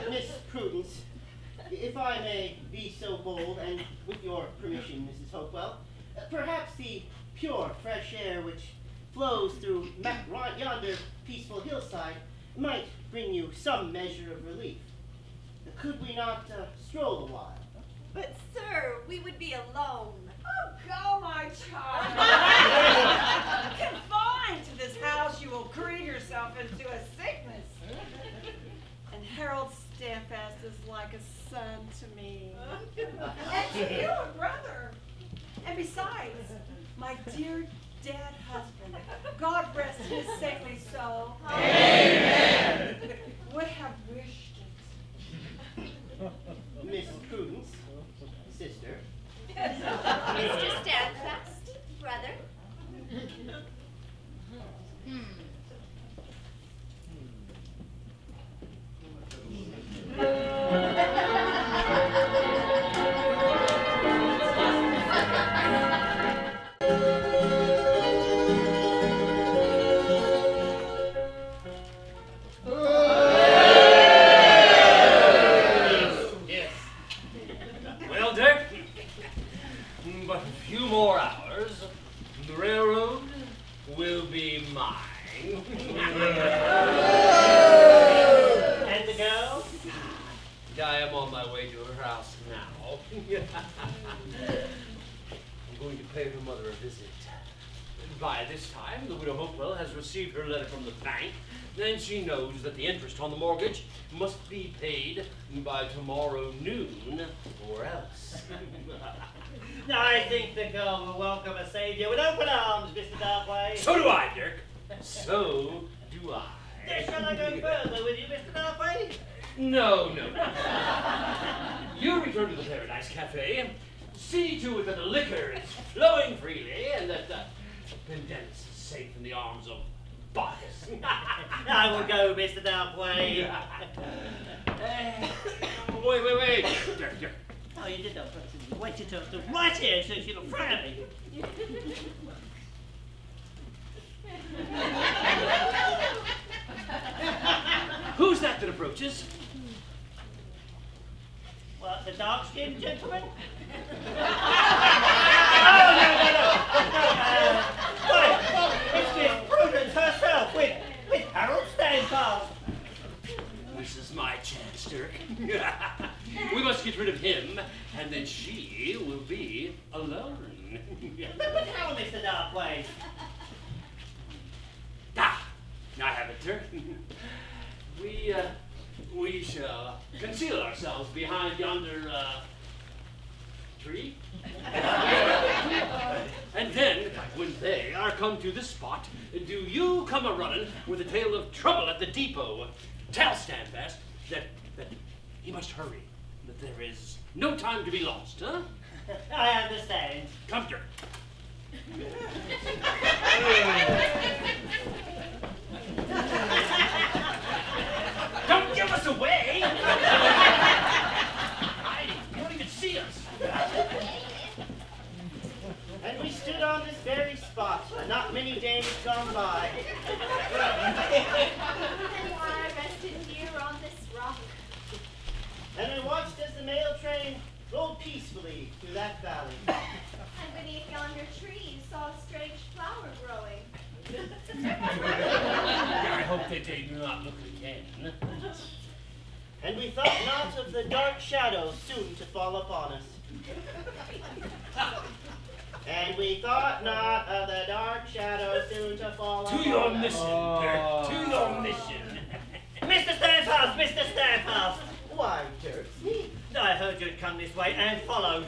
Miss Prudence, if I may be so bold, and with your permission, Mrs. Hopewell, perhaps the pure fresh air which flows through yonder peaceful hillside might bring you some measure of relief. Could we not stroll a while? But, sir, we would be alone. Oh, go, my child. Confined to this house, you will grieve yourself into a sickness. And Harold Standfast is like a son to me. And to you, a brother. And besides, my dear dead husband, God rest his saintly soul, Amen. Would have wished it. Miss Prudence, sister. Mr. Standfast, brother. Well, Dick, but a few more hours, the railroad will be mine. And the girl? I am on my way to her house now. I'm going to pay her mother a visit. By this time, the widow Hopewell has received her letter from the bank. Then she knows that the interest on the mortgage must be paid by tomorrow noon, or else. I think the girl will welcome a savior with open arms, Mr. Darkway. So do I, Dirk. so do I. Shall I go further with you, Mr. Darkway? No. You return to the Paradise Cafe. See to it that the liquor is flowing freely and that Pendennis is safe in the arms of Bacchus. I will go, Mr. Darkway. Wait. There. Oh, you did that. Wait till it's right here so she'll fry me. Who's that approaches? What, the dark-skinned gentleman? No. It's Miss Prudence herself with Harold Standfast. This is my chance, Dirk. We must get rid of him, and then she will be alone. But how, Mr. Darkway? I have it, Dirk. We shall conceal ourselves behind yonder tree. And then, when they are come to this spot, do you come a-running with a tale of trouble at the depot. Tell Standfast that he must hurry, that there is no time to be lost, huh? I understand. Come, Dirk. Don't give us away! Hiding, you don't even see us. And we stood on this very spot, not many days gone by. And I rested here on this rock. And we watched as the mail train rolled peacefully through that valley. And beneath yonder tree, you saw a strange flower growing. I hope that they do not look again. And we thought not of the dark shadows soon to fall upon us. And we thought not of the dark shadows soon to fall upon us. To your mission, Dirk. To your mission. Mr. Standfast! Mr. Standfast! Why, Dirk? I heard you'd come this way and followed.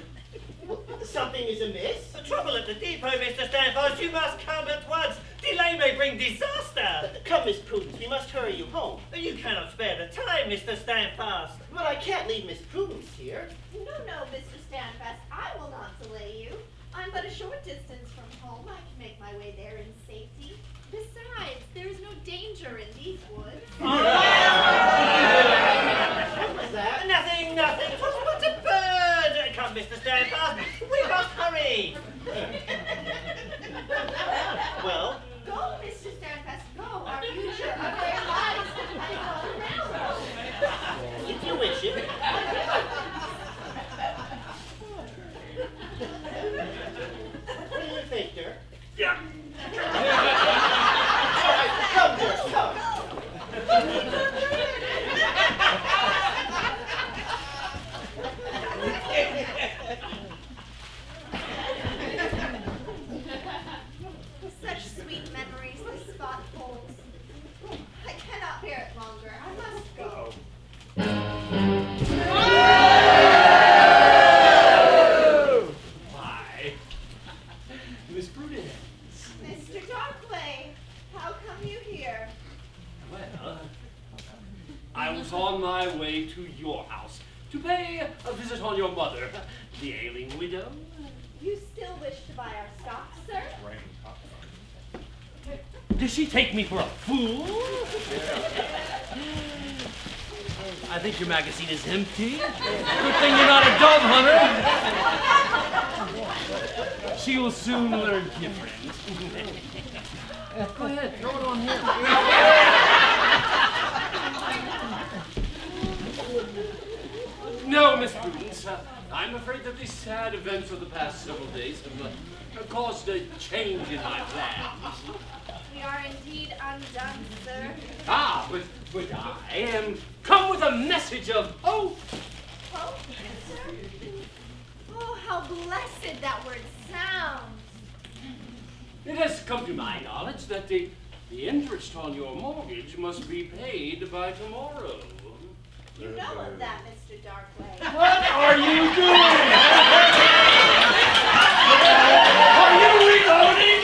Something is amiss? The trouble at the depot, Mr. Standfast. You must come at once. Delay may bring disaster. Come, Miss Prudence, we must hurry you home. You cannot spare the time, Mr. Standfast. But I can't leave Miss Prudence here. No, Mr. Standfast, I will not delay you. I'm but a short distance from home. I can make my way there in safety. Besides, there is no danger in these woods. What was that? Nothing. It was but a bird. Come, Mr. Standfast. We must hurry. Well, Go, Mr. Standfast, go. Our future, our very lives depend on now. if you wish it. What do you think, Dirk? Yeah. All right, come, Dirk, come. Such sweet memories this spot holds. I cannot bear it longer. I must go. Why, Miss Prudence. Mr. Darkway, how come you here? Well, I was on my way to your house to pay a visit on your mother, the ailing widow. You still wish to buy our stock, sir? Does she take me for a fool? I think your magazine is empty. Good thing you're not a dove hunter. She will soon learn different. Go ahead, throw it on him. No, Miss Prudence, I'm afraid that the sad events of the past several days have caused a change in my plans. We are indeed undone, sir. But I am come with a message of hope. Hope, sir? Oh, how blessed that word sounds. It has come to my knowledge that the interest on your mortgage must be paid by tomorrow. You know of that, Mr. Darkway. What are you doing? Are you reloading?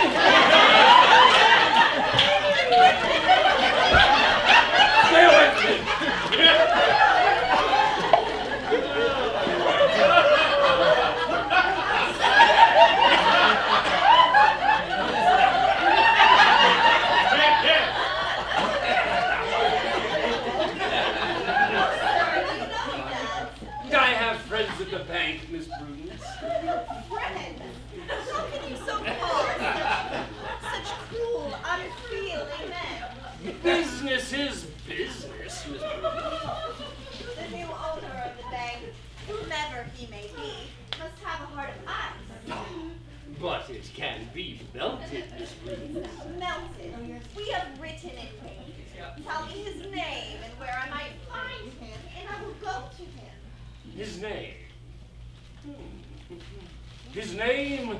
Business is business, Miss Prudence. The new owner of the bank, whomever he may be, must have a heart of ice. But it can be melted, Miss Prudence. Melted. We have written it. Tell me his name and where I might find him, and I will go to him. His name? His name,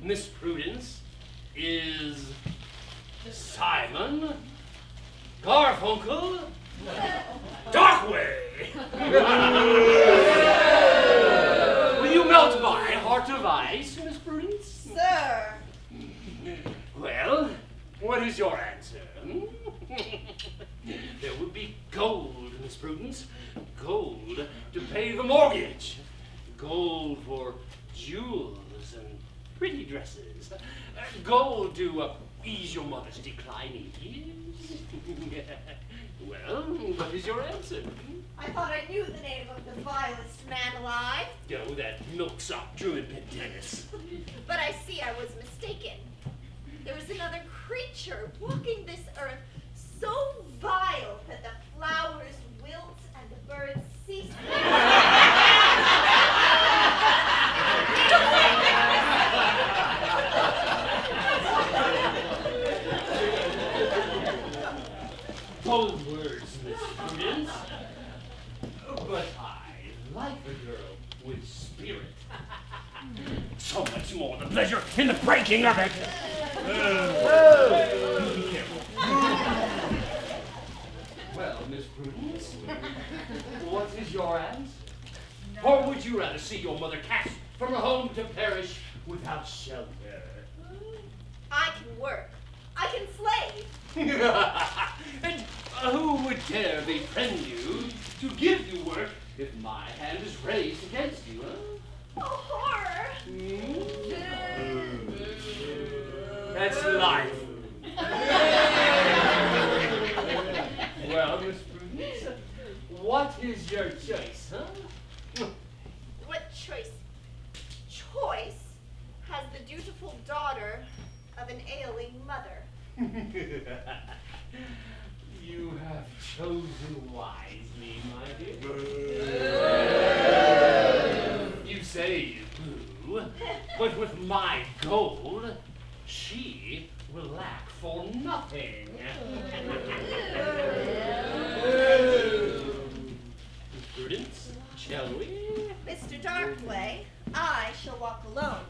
Miss Prudence, is Simon Garfunkel Darkway. Will you melt my heart of ice, Miss Prudence? Sir. Well, what is your answer? There would be gold, Miss Prudence. Gold to pay the mortgage. Gold for jewels and pretty dresses. Gold to ease your mother's declining years. Well, what is your answer? I thought I knew the name of the vilest man alive. Oh, that milksop druid Pendennis. But I see I was mistaken. There is another creature walking this earth so vile that the flowers wilt and the birds cease. Bold words, Miss Prudence. But I like a girl with spirit. So much more the pleasure in the breaking of it. Be careful. Well, Miss Prudence, what is your answer? Or would you rather see your mother cast from her home to perish without shelter? I can work. I can slave. And who would dare befriend you to give you work if my hand is raised against you, huh? Oh, horror! That's life. Well, Miss Prudence, what is your choice, huh? What choice? Choice has the dutiful daughter of an ailing mother. You have chosen wisely, my dear. You say boo, but with my gold, she will lack for nothing. Miss Prudence, shall we? Mr. Darkway, I shall walk alone.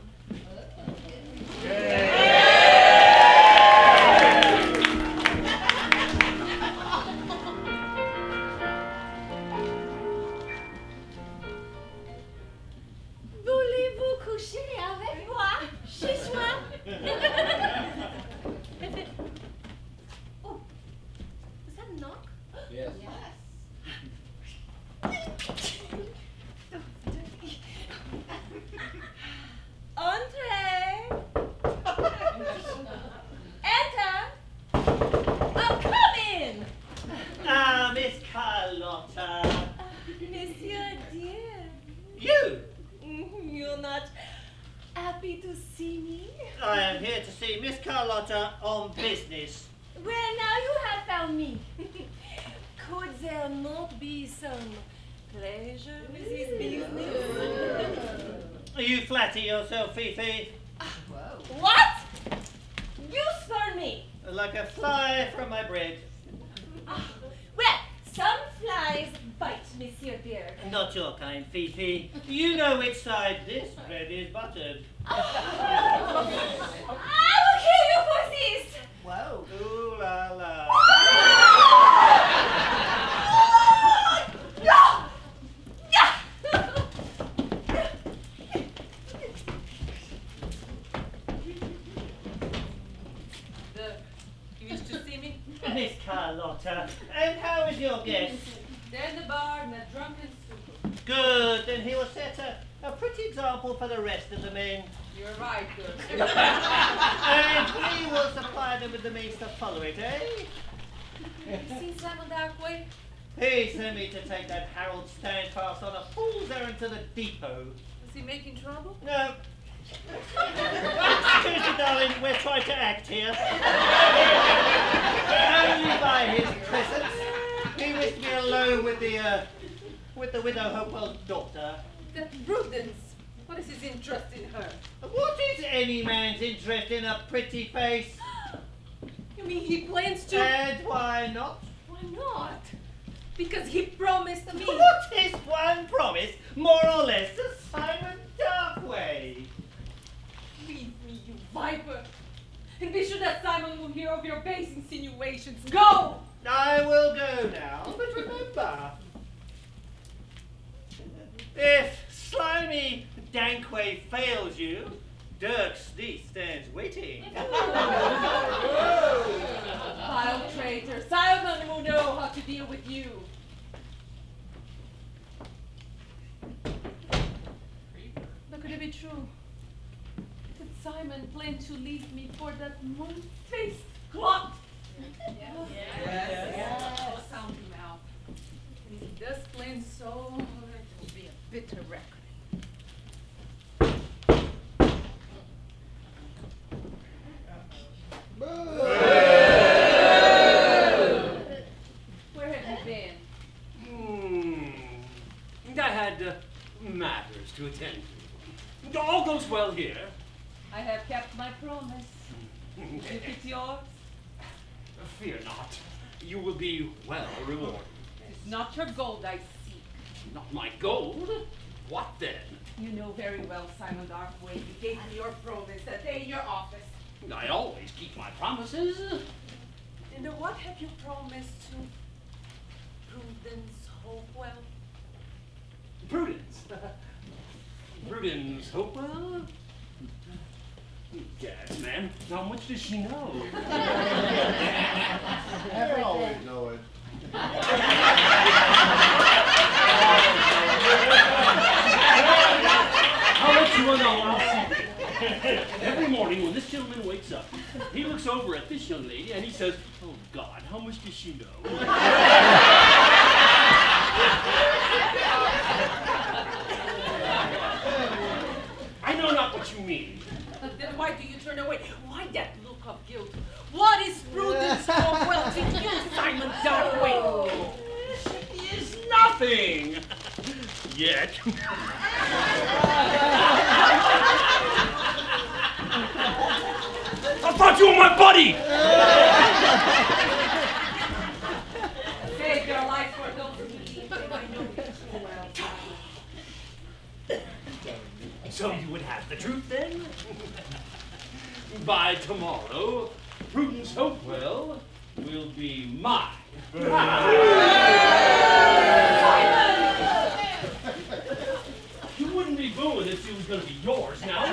Voulez-vous coucher avec moi chez soi? Oh, is that a knock? Yes. Entree. Enter. Oh, come in. Ah, Miss Carlotta. Monsieur dear. You? You're not happy to see me? I am here to see Miss Carlotta on business. Well, now you have found me. Could there not be some pleasure with this business? You flatter yourself, Fifi, What? You spurn me. like a fly from my bread. Well, some flies bite, Monsieur dear. Not your kind, Fifi. You know which side this bread is buttered. I will kill you for this. Whoa. Ooh la la. No! No! You used to see me? Miss Carlotta, and how is your guest? They're in the bar in a drunken stupor. Good, then he will set a pretty example for the rest of the men. You're right, good. And we will supply them with the means to follow it, eh? See Simon Darkway? He sent me to take that Harold Standfast on a fool's errand to the depot. Is he making trouble? No. Excuse me, darling, we're trying to act here. Only by with the widow Hopewell's daughter? That Prudence. What is his interest in her? What is any man's interest in a pretty face? You mean he plans to... And why not? Why not? Because he promised me... What is one promise, more or less, to Simon Darkway? Leave me, you viper. And be sure that Simon will hear of your base insinuations. Go! I will go now, but remember, if slimy Dankway fails you, Dirk's niece stands waiting. Vile traitor, Simon will know how to deal with you. But could it be true? Did Simon plan to leave me for that moon-faced clot? Yes. Sound him out. And if he does plan so, it will be a bitter reckoning. Where have you been? I had matters to attend to. All goes well here. I have kept my promise. If it's yours, Fear not. You will be well rewarded. it's not your gold I seek. Not my gold. What then? You know very well, Simon Darkway, you gave me your promise that day in your office. I always keep my promises. And what have you promised to Prudence Hopewell? Prudence. Prudence Hopewell? Gad, man, how much does she know? I always know it. I'll let you in on one secret. Every morning when this gentleman wakes up, he looks over at this young lady and he says, "Oh God, how much does she know?" I know not what you mean. Then why do you turn away? Why that look of guilt? What is Prudence Hopewell to you, Simon Darkway? She is nothing. Yet. I thought you were my buddy. Save your life for those who need them. I know you too well. So you would have the truth then? By tomorrow, Prudence Hopewell will be mine. You wouldn't be booing if she was going to be yours now.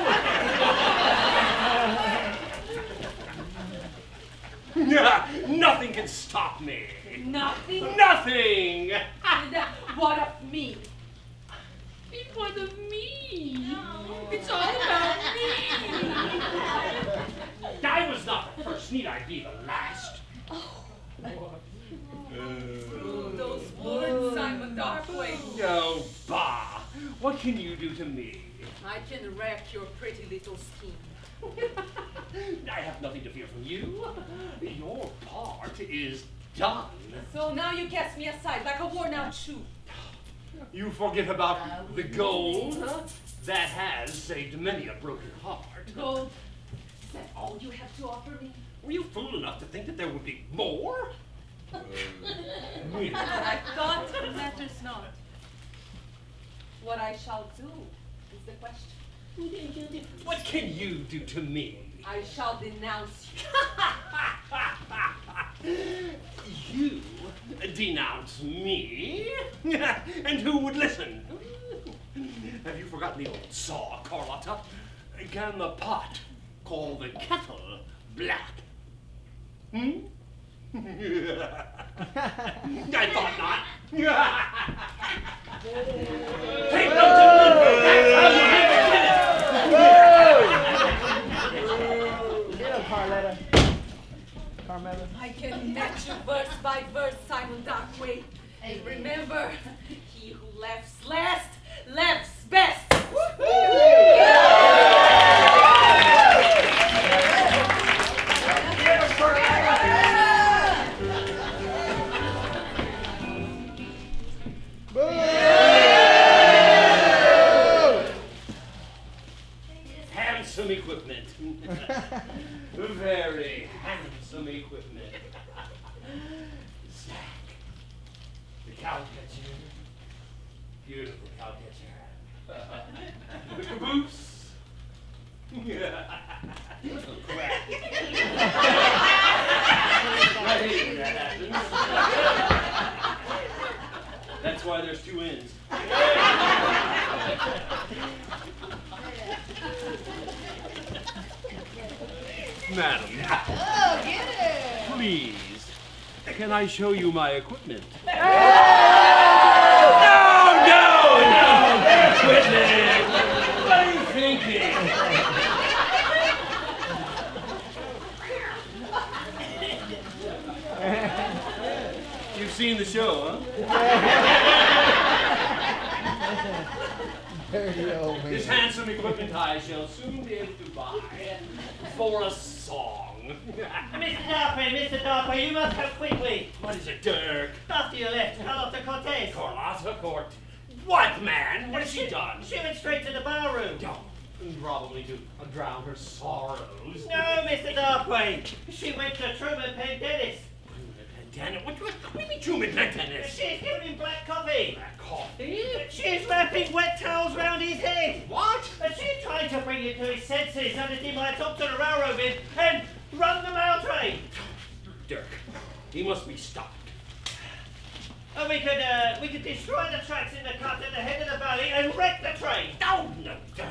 Nothing can stop me. Nothing? Nothing! And what of me? What of me? It's all about me. I was not the first, need I be the last? Those words, Simon Darkway. Oh, bah! What can you do to me? I can wreck your pretty little scheme. I have nothing to fear from you. Your part is done. So now you cast me aside like a worn-out shoe. You forget about the gold that has saved many a broken heart. Gold? Is that all you have to offer me? Were you fool enough to think that there would be more? I thought it matters not. What I shall do is the question. What can you do to me? I shall denounce you. You denounce me? And who would listen? Have you forgotten the old saw, Carlotta? Can the pot call the kettle black? Hmm? I thought not. Take no gentlemen, that's how you handle it. Get up, Carletta. Carmela. I can match you verse by verse, Simon Darkway. And remember, he who laughs last, laughs best. cowcatcher. Beautiful cowcatcher. The caboose. Little crap. I hate when that happens. That's why there's two ends. Madam. Oh, get it! Please, can I show you my equipment? No! Equipment! What are you thinking? You've seen the show, Dirty old huh? man. This handsome equipment I shall soon be able to buy for a song. Mr. Darkway, you must come quickly. What is it, Dirk? After you left, Carlotta Cortez. Carlotta Court. What, man? What has she done? She went straight to the barroom. Oh, probably to drown her sorrows. No, Mr. Darkway. She went to Truman Pendennis. Pendennis? What do you mean Truman Pendennis? She's giving him black coffee. Black coffee? She's wrapping wet towels round his head. What? She's trying to bring him to his senses so that he might talk to the railroad men and run the mail train. Dirk, he must be stopped. We could destroy the tracks in the cut at the head of the valley and wreck the train. No, Dirk.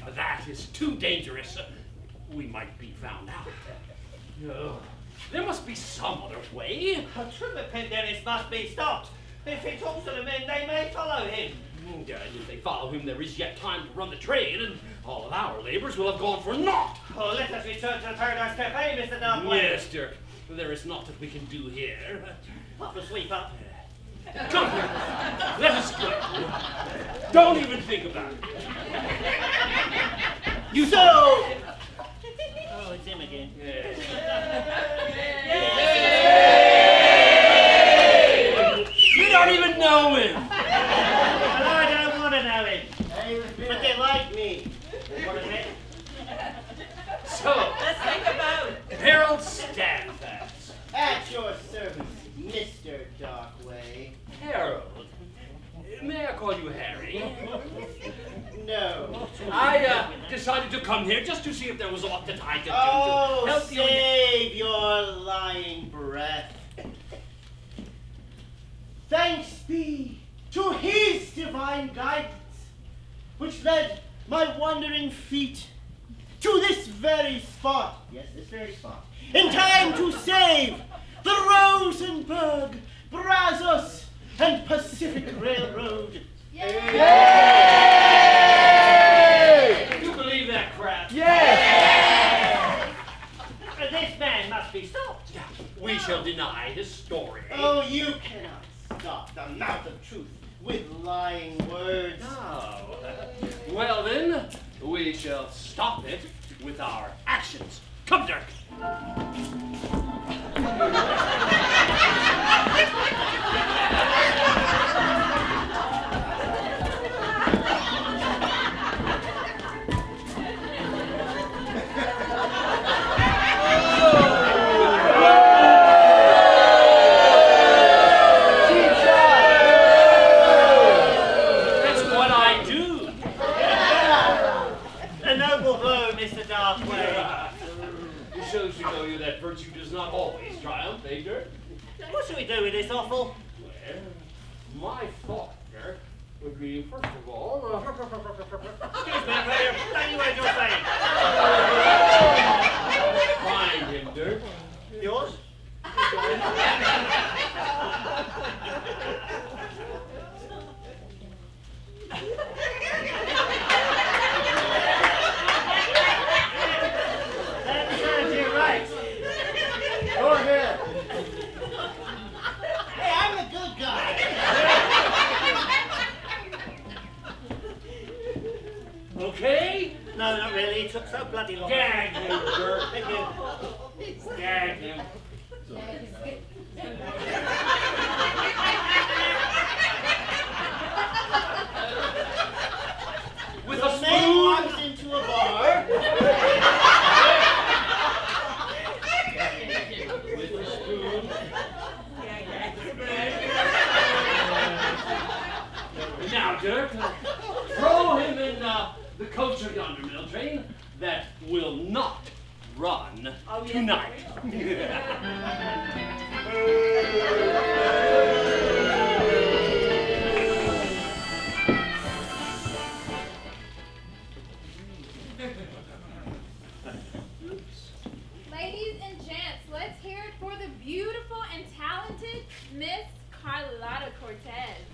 No, that is too dangerous. We might be found out. No. There must be some other way. Truman Pendennis must be stopped. If he talks to the men, they may follow him. And if they follow him, there is yet time to run the train, and all of our labors will have gone for naught. Oh, let us return to the Paradise Cafe, Mr. Darkway. Yes, Dirk. There is naught that we can do here. Pop a sweep up. Come here. Let us go. Don't even think about it. You So... Oh, it's him again. Yes. You don't even know him. Well, I don't want to know him. But they like me. What is it? So, Let's think about it. Harold Standfast. At your service, Mr. Darkway. Harold. May I call you Harry? No. I decided to come here just to see if there was aught that I could do Oh, to help you. save your lying breath. Thanks be to his divine guidance, which led my wandering feet to this very spot. Yes, this very spot. In time to save the Rosenberg, Brazos, and Pacific Railroad. You believe that crap? This man must be stopped. We shall deny his story. Oh, you cannot stop the mouth of truth with lying words. Oh. Well then, we shall stop it with our actions. Come, Dirk. That's what I do. A noble blow, Mr. Darkway. It shows you know that virtue does not always triumph, eh, Dirk? What should we do with this offal? Well, my thought, Dirk, would be, first of all, Excuse me, Claire. Don't you word you're saying. find him, Dirk. Yours? That serves you right. Go ahead. Hey, I'm the good guy. Okay? No, not really. It took so bloody long. Gag him, Dirk. Thank you. Gag him. With a The man spoon. walks into a bar. With a spoon. Dirk. Throw him in the coach of yonder mill train that will not run tonight. Ladies and gents, let's hear it for the beautiful and talented Miss Carlotta Cortez.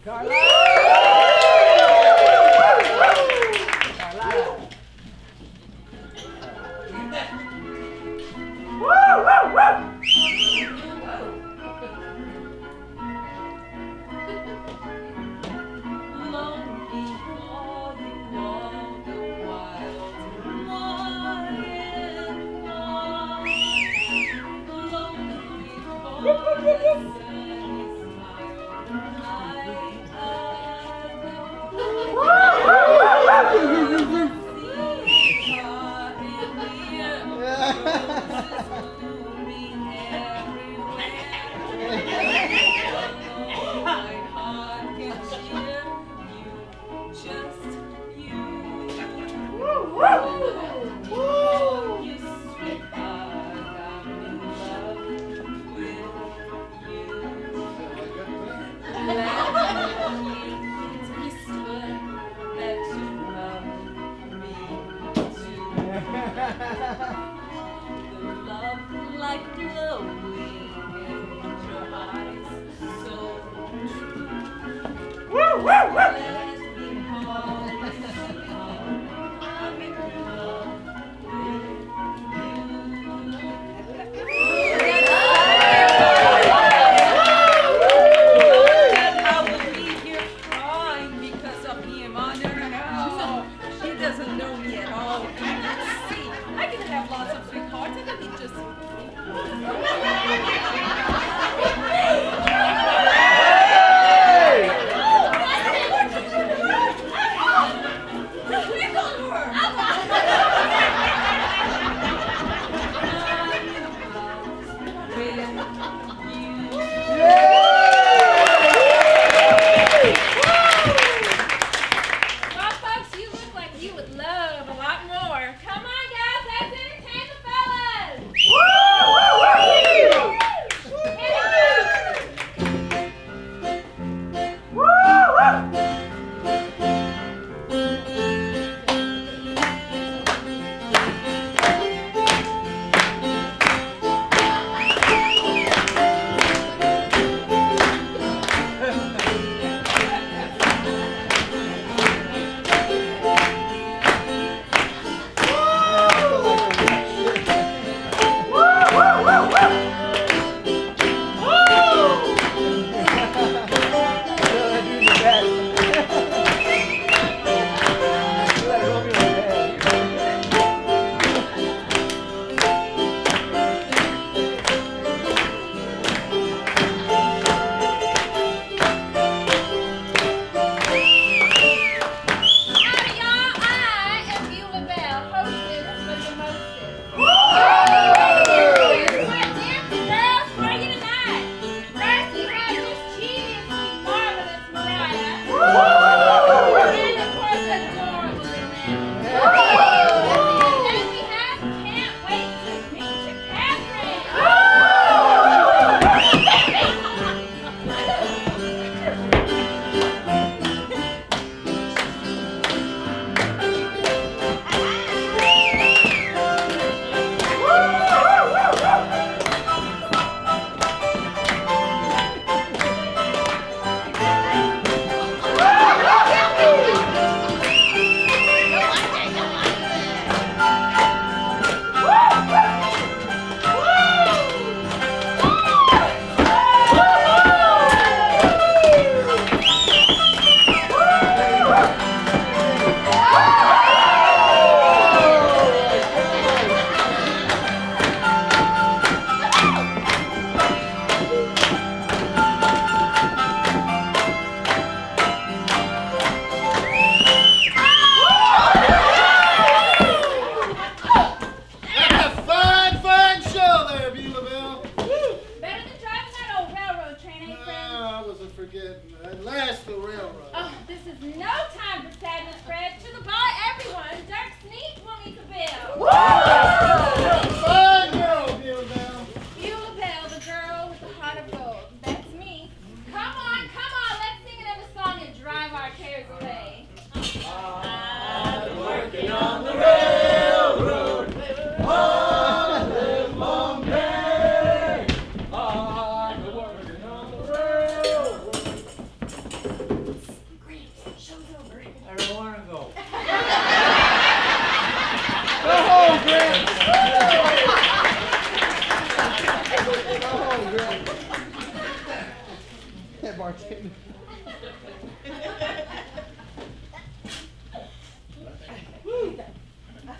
bartender.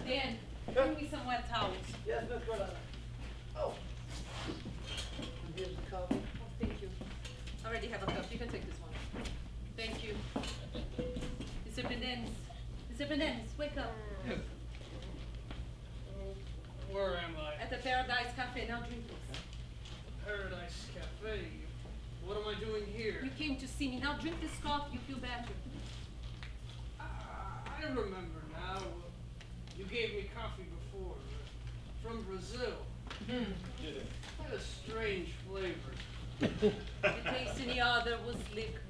Dan, bring me some wet towels. Yes, Miss Carlotta. Oh. And here's the coffee. Oh, thank you. I already have a cup. You can take this one. Thank you. Mr. Pendennis. Mr. Pendennis, wake up. Where am I? At the Paradise Cafe. Now drink this. Paradise Cafe. What am I doing here? You came to see me. Now drink this coffee. You feel better. I remember now. You gave me coffee before. From Brazil. Quite a strange flavor. The taste any other was liquor.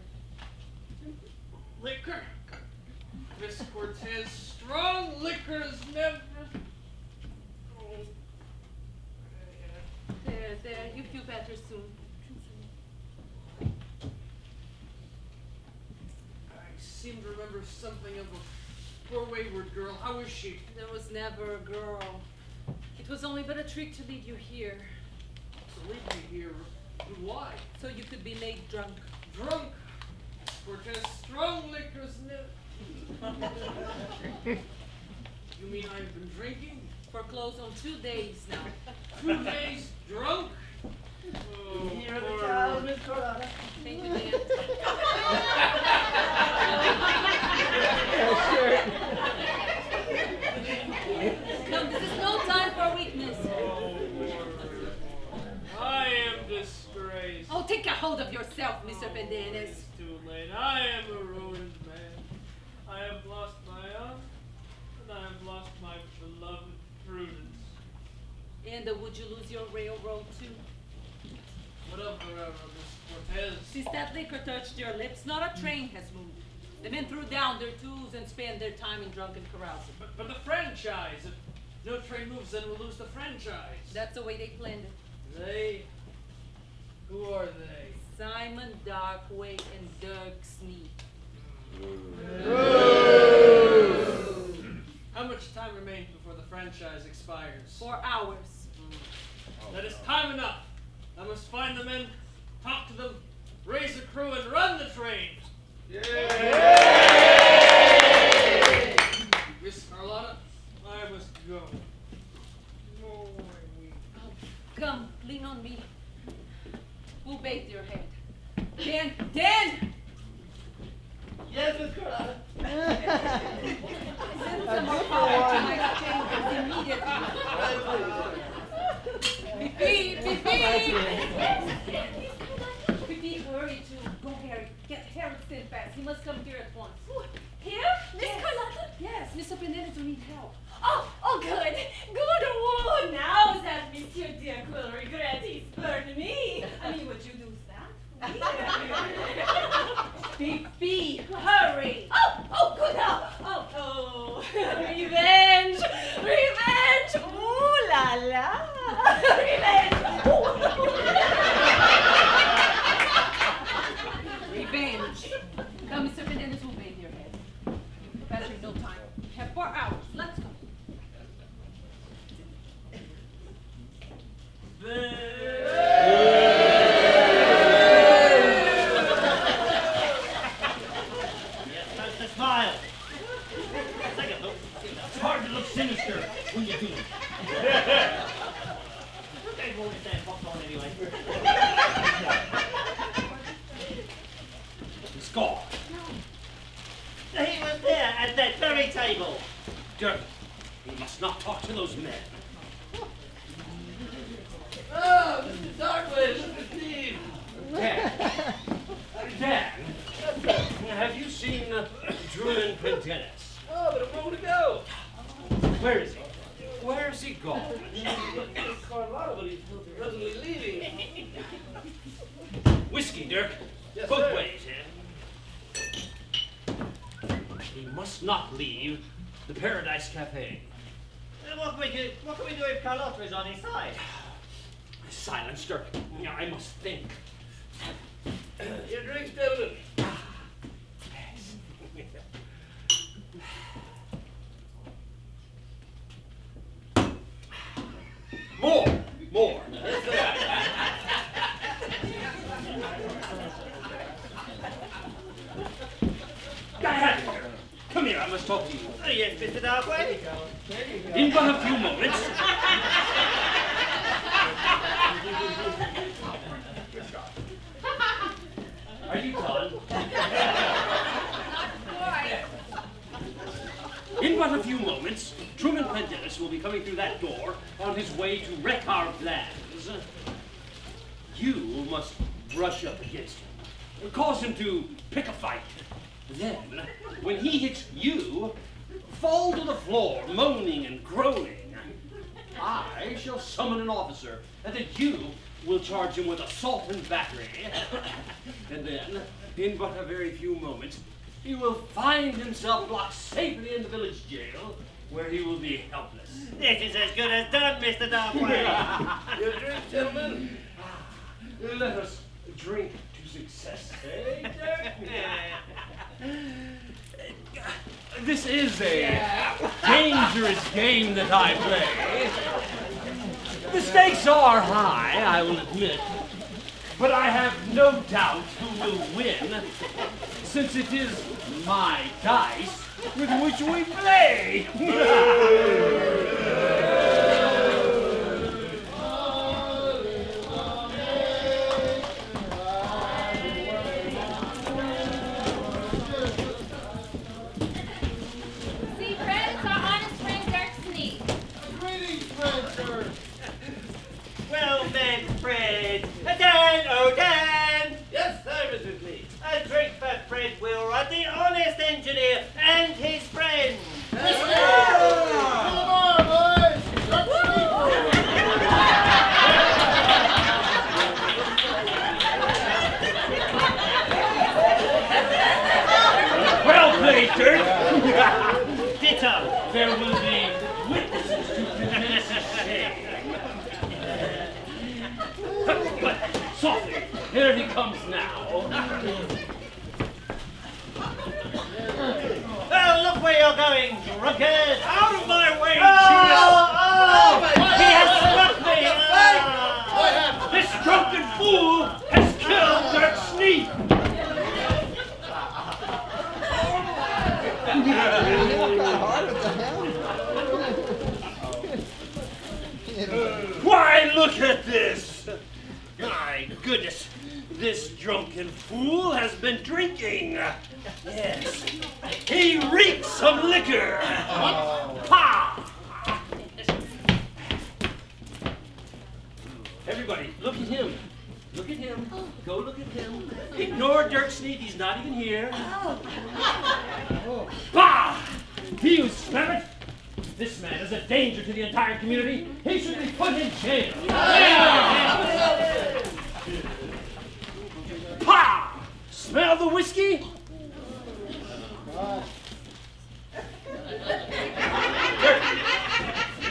Liquor? Miss Cortez, strong liquors never... Oh. There. You feel better soon. I seem to remember something of a poor wayward girl. How is she? There was never a girl. It was only but a trick to lead you here. To leave me here. Why? So you could be made drunk. Drunk? Cortez, strong liquors never... You mean I've been drinking? For close on 2 days now. 2 days drunk? Oh, Here are the poor- towels, Miss Carlotta. Thank you, Dan. Come, this is no time for weakness. I am disgraced. Oh, take a hold of yourself, Mr. Pendennis. It's too late. I am a ruined man. I have lost my honor, and I have lost my beloved Prudence. And would you lose your railroad too? What of the railroad, Miss Cortez? Since that liquor touched your lips, not a train has moved. The men threw down their tools and spent their time in drunken carousing. But the franchise. If no train moves, then we'll lose the franchise. That's the way they planned it. They? Who are they? Simon Darkway and Dirk Sneak. How much time remains before the franchise expires? 4 hours. That is time enough. I must find the men, talk to them, raise a crew, and run the train. Miss Carlotta, I must go. Oh, my weak. Come, lean on me. We'll bathe your head. Dan! Yes, Miss Carlotta. Send some more coffee to my chambers immediately. Fifi, hurry to go, Harry. Get Harry sent fast. He must come here at once. Here? Miss Carlotta? Yes, Mr. Pendennis will need help. Oh, good. Good. Oh, now that Monsieur Dirk will regret he spurned me. I mean, would you do that? Fifi, hurry. Oh, good now. Oh, revenge. Ooh la la. Revenge. Revenge. Come, Mr. Pendennis will bathe your head. Better no time. We have 4 hours. Let's go. Yes, that's the smile. Second look. It's hard to look sinister when you do it. Okay, we'll get that box on anyway. He's gone. He was there at that very table. Dirk, we must not talk to those men. Oh, Mr. Darkway, Mr. Steve. Dan, have you seen Druin Pendennis? Oh, but a moment ago. Where is he? Where is he gone? Miss Carlotta, but he's presently leaving. Whiskey, Dirk. Yes, Both sir. ways. He must not leave the Paradise Cafe. What can we do if Carlotta is on his side? Silence, Dirk. I must think. Your drinks, gentlemen. More. talk to you. Oh, yes, Mr. Darkway. In but a few moments. Are you done? In but a few moments, Truman Pendennis will be coming through that door on his way to wreck our plans. You must brush up against him, cause him to pick a fight. Then, when he hits you, fall to the floor, moaning and groaning. I shall summon an officer, and then you will charge him with assault and battery. And then, in but a very few moments, he will find himself locked safely in the village jail, where he will be helpless. This is as good as done, Mr. Darkway. Your drink, gentlemen. Let us drink to success. This is a dangerous game that I play. The stakes are high, I will admit, but I have no doubt who will win, since it is my dice with which we play. See, Fred, it's our honest friend Dirk Sneak. Greetings, Fred, sir. Well met, Fred. Dan, oh Dan! Yes, sir, Mr. Lee. A drink for Fred Wheelwright, the honest engineer, and his friend. Come on, boys. Well played, Dirk. Ditto. There will be witnesses to Pendennis' shame. But softly, here he comes now. Oh, look where you're going, drunkard! Out of my way, Oh, he has struck me! This drunken fool has killed Dirk Sneak! Why, look at this! My goodness, this drunken fool has been drinking. Yes, he reeks of liquor. Pa! Everybody, look at him. Look at him. Go look at him. Ignore Dirk Sneak, he's not even here. Bah! He who smell it? This man is a danger to the entire community. He should be put in jail. Pah! Smell the whiskey?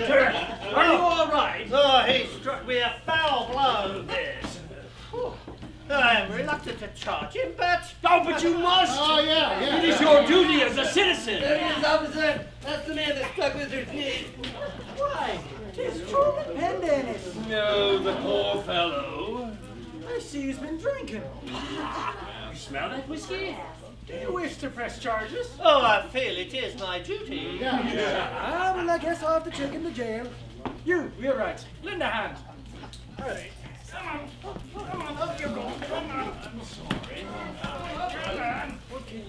Dirk, are you all right? Oh, he struck me a foul blow. Yes. I am reluctant to charge him, but... Oh, but you must! Oh, yeah. It is your duty as a citizen. Yes, officer. That's the man that struck Mr. Sneak. Why, 'tis Truman Pendennis. No, the poor fellow. I see he's been drinking. You smell that whiskey? Do you wish to press charges? Oh, I feel it is my duty. Ah, well, I guess I'll have to take him to jail. You, we're right. Lend a hand. All right. Come on, up you go. Come on. I'm sorry.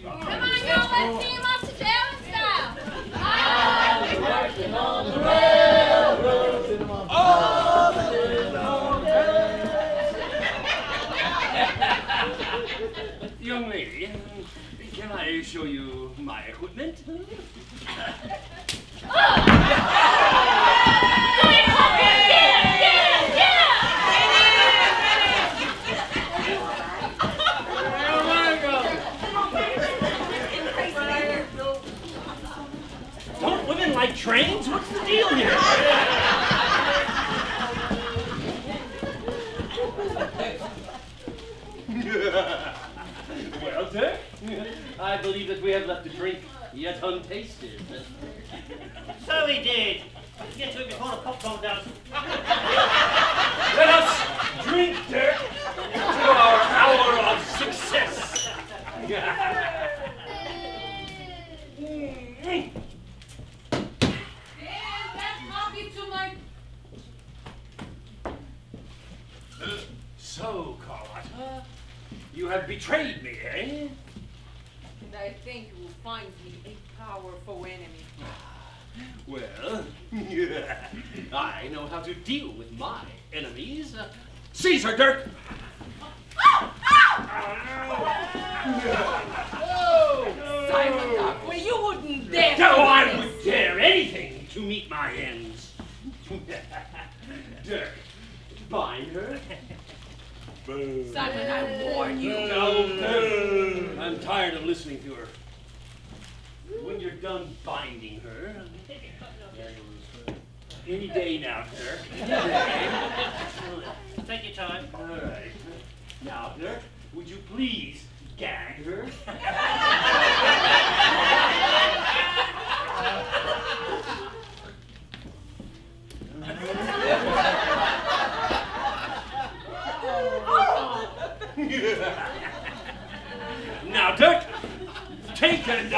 Come on, y'all, let's see him off to jail in style. Working on the railroad. All the long days. Young lady, can I show you my equipment? Don't women like trains? What's the deal here? Well, sir, I believe that we have left a drink yet untasted. So he did. Let's get to it before the popcorn does. Let us drink, Dirk, to our hour of success. Carlotta. You have betrayed me, eh? And I think you will find me a powerful enemy. Well, I know how to deal with my enemies. Seize her, Dirk! Simon Darkway, you wouldn't dare! No, to I do would this. dare anything to meet my ends. Dirk, bind her. Simon, I warn you. No, I'm tired of listening to her. When you're done binding her, any day now, Dirk. Any day. Take your time. All right. Now, Dirk, would you please gag her? Now, Dirk, take and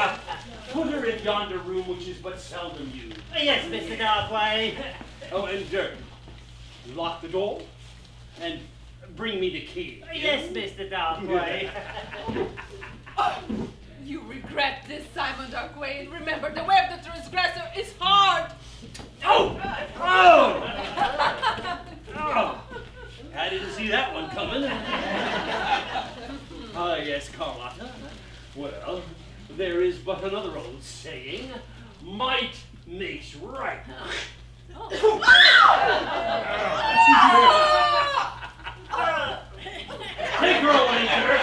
put her in yonder room, which is but seldom used. Yes, Mr. Darkway. Oh, and Dirk, lock the door and bring me the key. Yes, Mr. Darkway. You regret this, Simon Darkway, and remember the way of the transgressor is hard. Oh! Oh! Oh! I didn't see that one coming. Ah, yes, Carlotta. Well, there is but another old saying, might makes right. Take her away, Dirk.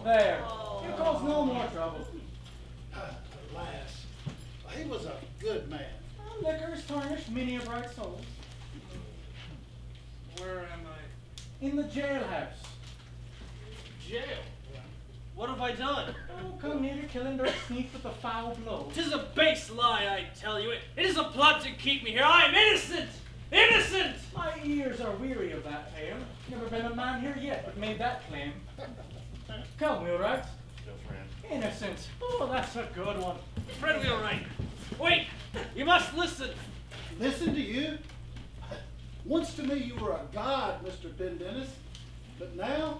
There. You cause no more trouble. Alas, he was a good man. Liquor's tarnished many a bright soul. Where am I? In the jailhouse. Jail? What have I done? Oh, come near to killing Dirk Sneak with a foul blow. 'Tis a base lie, I tell you. It is a plot to keep me here. I am innocent! Innocent! My ears are weary of that tale. Never been a man here yet that made that claim. Come, Wheelwright. Innocent. Oh, that's a good one. Fred Wheelwright. Wait! You must listen. Listen to you? Once to me you were a god, Mr. Pendennis, but now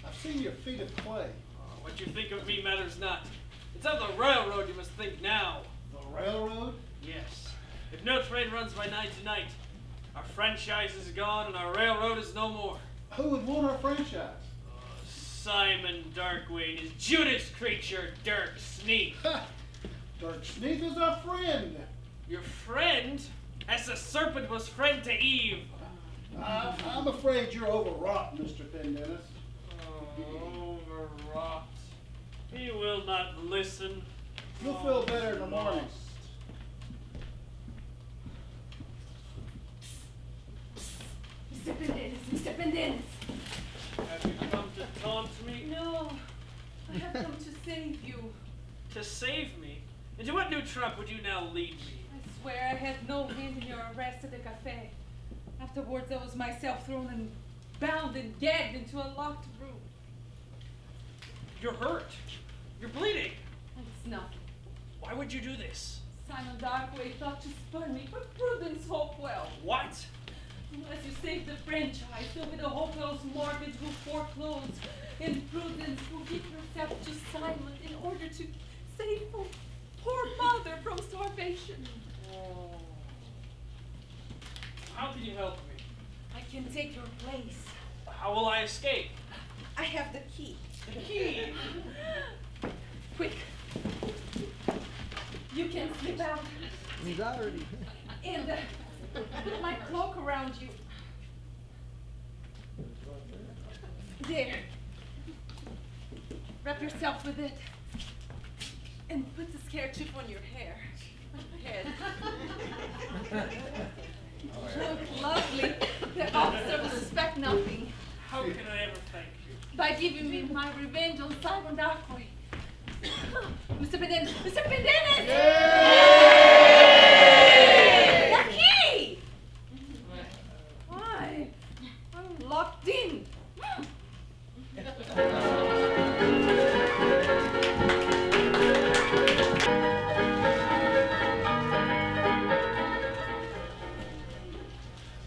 I've seen your feet of clay. What you think of me matters not. It's on the railroad you must think now. The railroad? Yes. If no train runs by 9 tonight, our franchise is gone and our railroad is no more. Who would want our franchise? Simon Darkway and his Judas creature, Dirk Sneak. Dirk Sneak is our friend. Your friend? As the serpent was friend to Eve. I'm afraid you're overwrought, Mr. Pendennis. Overwrought. He will not listen. You'll feel better in the morning. Mr. Pendennis, Mr. Pendennis. Have you come to taunt me? No, I have come to save you. To save me? Into what new trap would you now lead me? I swear I had no hand in your arrest at the cafe. Afterwards, I was myself thrown and bound and gagged into a locked room. You're hurt. You're bleeding. It's nothing. Why would you do this? Simon Darkway thought to spurn me, but Prudence Hopewell. What? Unless you save the franchise, there'll be the Hopewell's mortgage will foreclose. and Prudence will give herself to Simon in order to save poor mother from starvation. How can you help me? I can take your place. How will I escape? I have the key. The key? Quick. You can slip out He's already. and put my cloak around you. There. Wrap yourself with it. And put this kerchief on your head. You look lovely. The officer will suspect nothing. How can I ever thank you? By giving me my revenge on Simon Darkway. Mr. Pendennis! Mr. Pendennis! The key! Why? I'm locked in.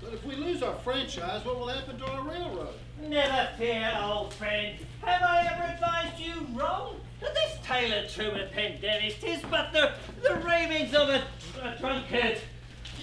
But if we lose our franchise, what will happen to our railroad? Never fear, old friend. Have I ever advised you wrong? This Taylor Truman Pendennis is but the ravings of a drunkard.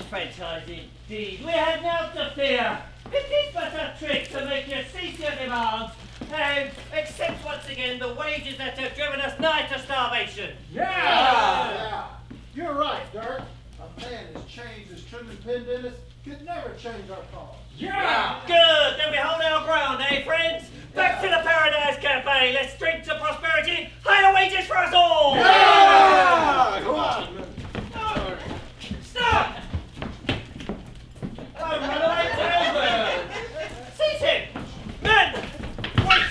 Franchise indeed. We have now to fear. It is but a trick to make you cease your demands and accept once again the wages that have driven us nigh to starvation. Yeah! You're right, Dirk. A man as changed as Truman Pendennis could never change our cause. Yeah! Good! Then we hold our ground, eh, friends? Back to the Paradise Cafe. Let's drink to prosperity. Higher wages for us all! Yeah! Come on. Stop! Oh, runaway Tailbird! Seize him! Men! Wait!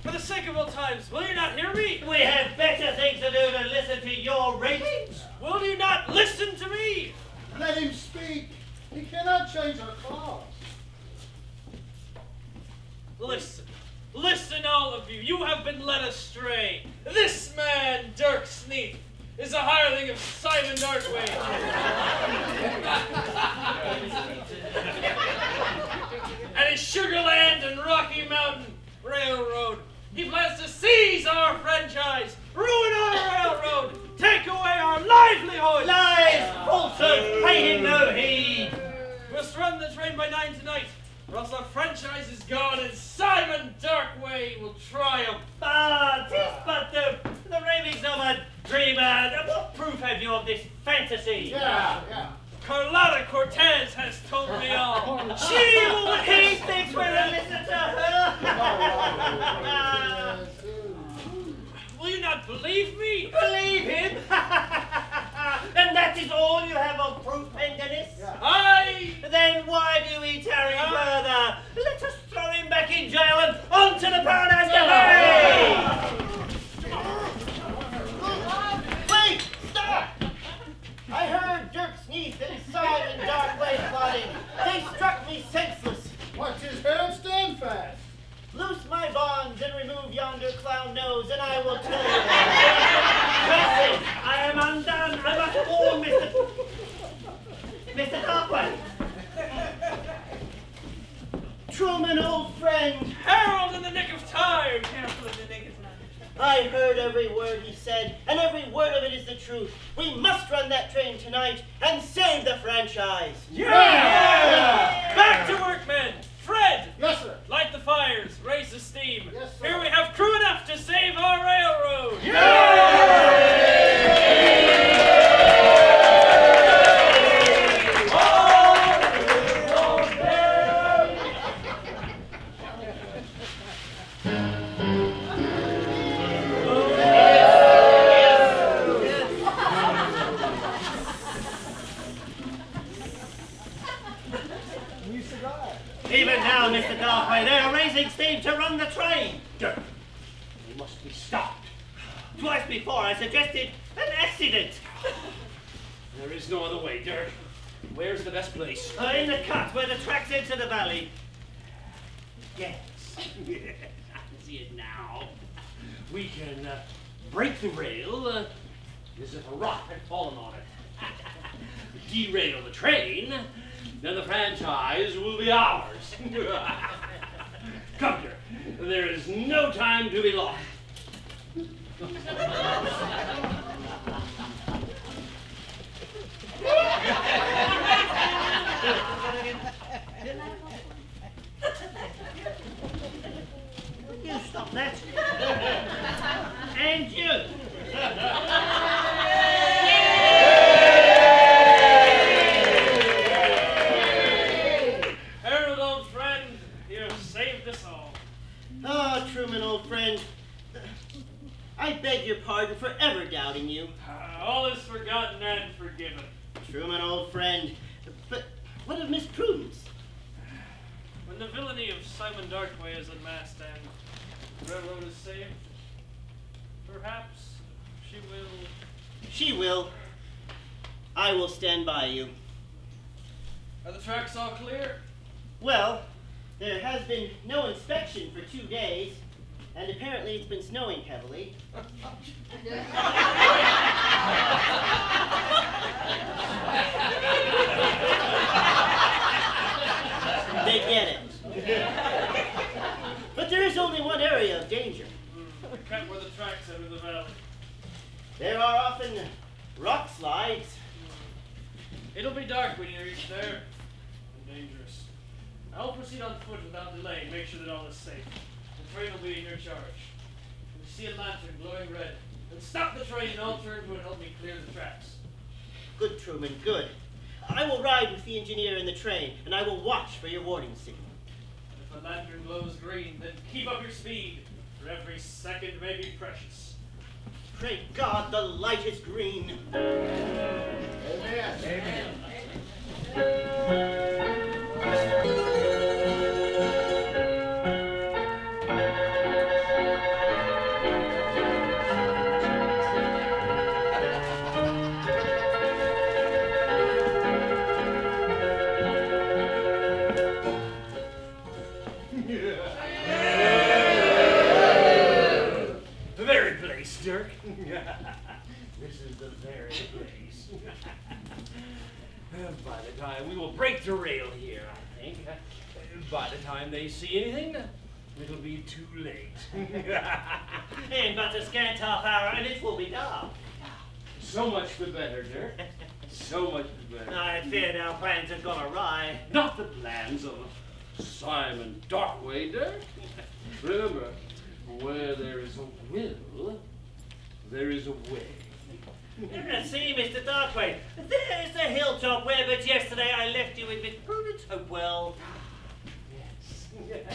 For the sake of old times, will you not hear me? We have better things to do than listen to your ravings. Will you not listen to me? Let him speak. He cannot change our cause. Listen. Listen, all of you. You have been led astray. This man, Dirk Sneath, is a hireling of Simon Darkway. And his Sugarland and Rocky Mountain Railroad. He plans to seize our franchise, ruin our railroad, take away our livelihood. Lies! Falsehood! Pay him no heed! We must run the train by 9 tonight, or else our franchise is gone and Simon Darkway will triumph. Ah, 'tis but the ravings of a dreamer. What proof have you of this fantasy? Yeah. Carlotta Cortez has told me all. She will He thinks we're a listen to her. Will you not believe me? Believe him? And that is all you have of proof, Pendennis? Aye! Then why do we tarry further? Let us throw him back in jail and on to the Paradise Cafe! Wait! Stop! I heard Dirk Sneath and Simon Darkway plotting. They struck me senseless. Watch his head, stand fast. Loose my bonds and remove yonder clown nose, and I will tell you. Curses! I am undone! I must warn Mr. Darkway! Truman, old friend, Harold in the nick of time! I heard every word he said, and every word of it is the truth. We must run that train tonight and save the franchise. Yeah! Back to work, men! Fred! Yes, sir. Light the fires, raise the steam. Yes, sir. Here we have crew enough to save our railroad! Even now, Mr. Darkway, they are raising steam to run the train. Dirk, they must be stopped. Twice before I suggested an accident. There is no other way, Dirk. Where's the best place? In the cut where the tracks enter the valley. Yes. I see it now. We can break the rail as if a rock had fallen on it. Derail the train, then the franchise will be ours. Come, Dirk. There is no time to be lost. You stop that. And you. Harold, old friend, you have saved us all. Ah, Truman, old friend. I beg your pardon for ever doubting you. All is forgotten and forgiven. Truman, old friend. But what of Miss Prudence? When the villainy of Simon Darkway is unmasked and the railroad is saved, perhaps she will... She will. I will stand by you. Are the tracks all clear? Well, there has been no inspection for 2 days, and apparently it's been snowing heavily. They get it. But there is only one area of danger. We kept where the tracks enter the valley. There are often rock slides. It'll be dark when you reach there, and dangerous. I'll proceed on foot without delay and make sure that all is safe. The train will be in your charge. When you see a lantern glowing red, then stop the train and I'll turn to it and help me clear the tracks. Good, Truman, good. I will ride with the engineer in the train, and I will watch for your warning signal. If the lantern glows green, then keep up your speed, for every second may be precious. Pray God the light is green. Amen. Amen. The very place, Dirk. This is the very place. By the time we will break the rail here, I think. By the time they see anything, it'll be too late. In but a scant half hour, and it will be dark. So much the better, Dirk. So much the better. I feared our plans had gone awry. Not the plans of Simon Darkway, Dirk. Remember, where there is a will, there is a way. See, Mr. Darkway, there's the hilltop where but yesterday I left you with Miss Prudence Hopewell. Yes.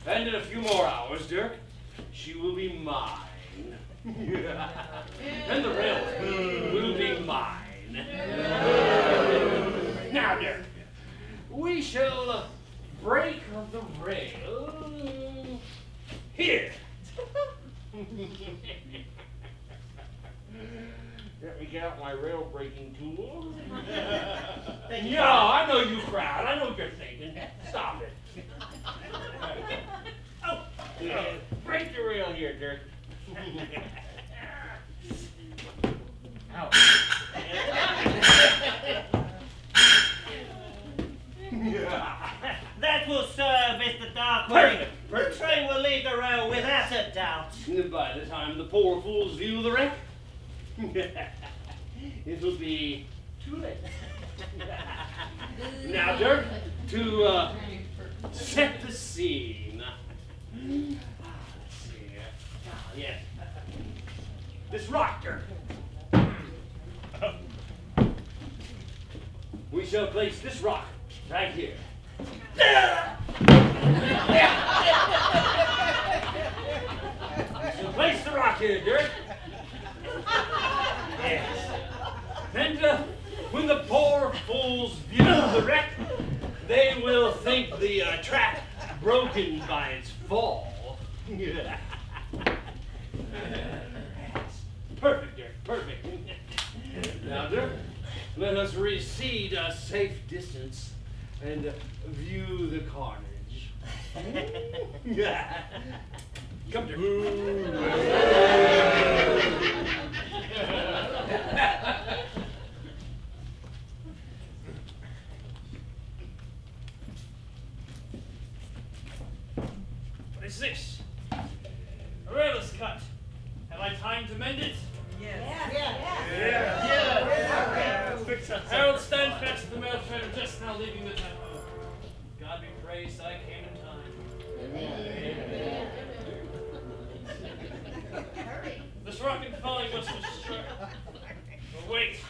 And in a few more hours, Dirk, she will be mine. And the rail will be mine. Now, Dirk, we shall break the rail here. Let me get out my rail breaking tool. Yeah, I know you crowd. I know what you're thinking. Stop it. Oh, break the rail here, Dirk. Ow. That will serve, Mr. Darkway. Perfect. The train will leave the rail without a doubt. By the time the poor fools view the wreck, it'll be too late. Now, Dirk, to set the scene. Let's see. Yes. This rock, Dirk. We shall place this rock right here. So place the rock here, Dirk. Yes. And when the poor fools view the wreck, they will think the track broken by its fall. Perfect, Dirk, perfect. Now, Dirk, let us recede a safe distance and view the carnage. Come, Dirk. What is this? time to mend it? Harold, Harold, stand fast. The mail train are just now leaving the town. God be praised, I came in time. This rock and falling must have struck. But wait,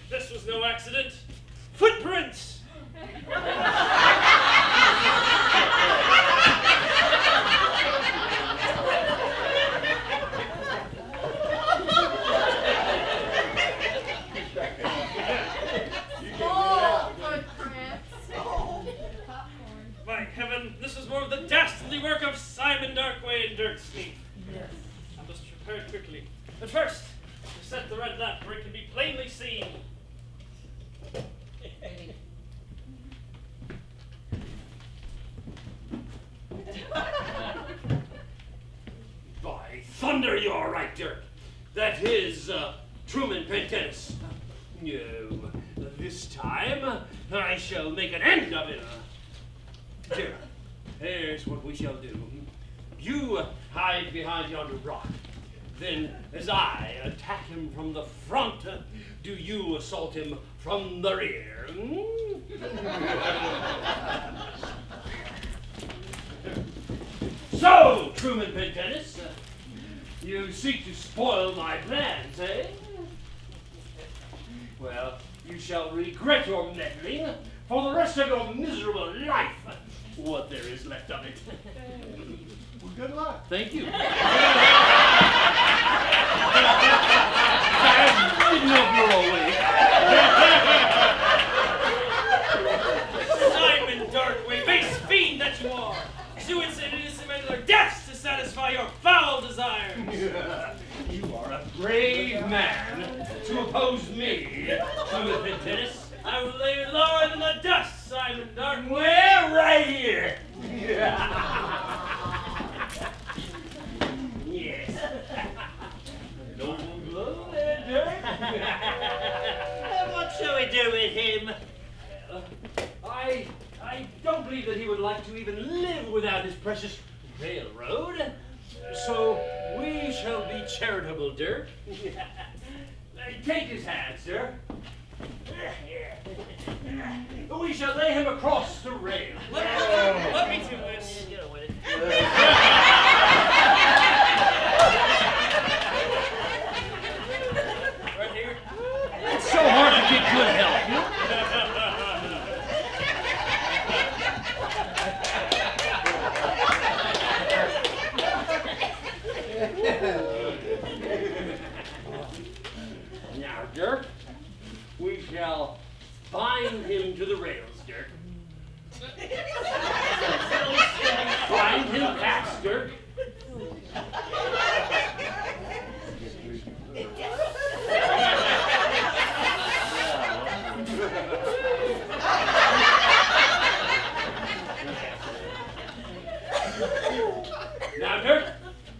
this was no accident. Footprints! By heaven, this is more of the dastardly work of Simon Darkway and Dirk Sneak. Yes. I must prepare it quickly. But first, to set the red lamp where it can be plainly seen. By thunder, you are right, Dirk. That is Truman Pendennis. No, this time I shall make an end of it. Dirk, here's what we shall do. You hide behind yonder rock. Then, as I attack him from the front, do you assault him from the rear? So, Truman Pendennis, you seek to spoil my plans, eh? Well, you shall regret your meddling for the rest of your miserable life, what there is left of it. Well, good luck. Thank you. I didn't know if you were awake. Simon Darkway, base fiend that you are! Do innocent men their deaths to satisfy your foul desires! You are a brave man to oppose me, Truman Pendennis. I will lay you lower than the dust, Simon Darkway! Well, right here. Yes. No blow there, Dirk. What shall we do with him? I don't believe that he would like to even live without his precious railroad. So we shall be charitable, Dirk. Take his hand, sir. We shall lay him across the rail. Let me do this. You know what it Right here. It's so hard to get good help. Now, Dirk, we shall bind him to the rails, Dirk. Bind him fast, Dirk. Now, Dirk,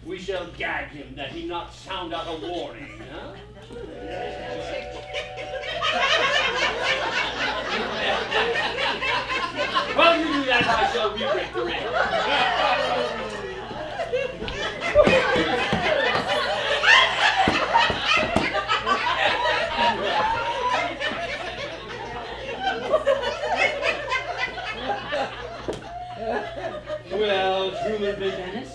we shall gag him that he not sound out a warning, huh? While you do that, I shall re-break the rail. Well, Truman Pendennis.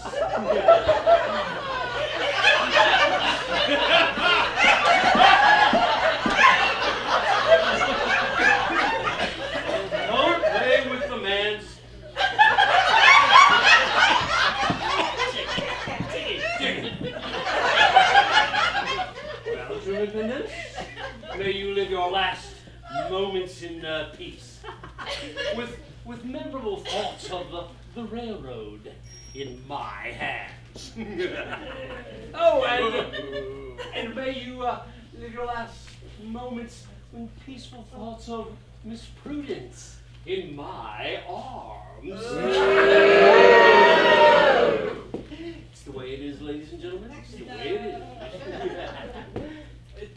Don't play with the man's. Well, Truman Pendennis, may you live your last moments in peace, with memorable thoughts of the railroad in my hands. Oh, and may you live your last moments in peaceful thoughts of Miss Prudence in my arms. It's the way it is, ladies and gentlemen. It's the way it is.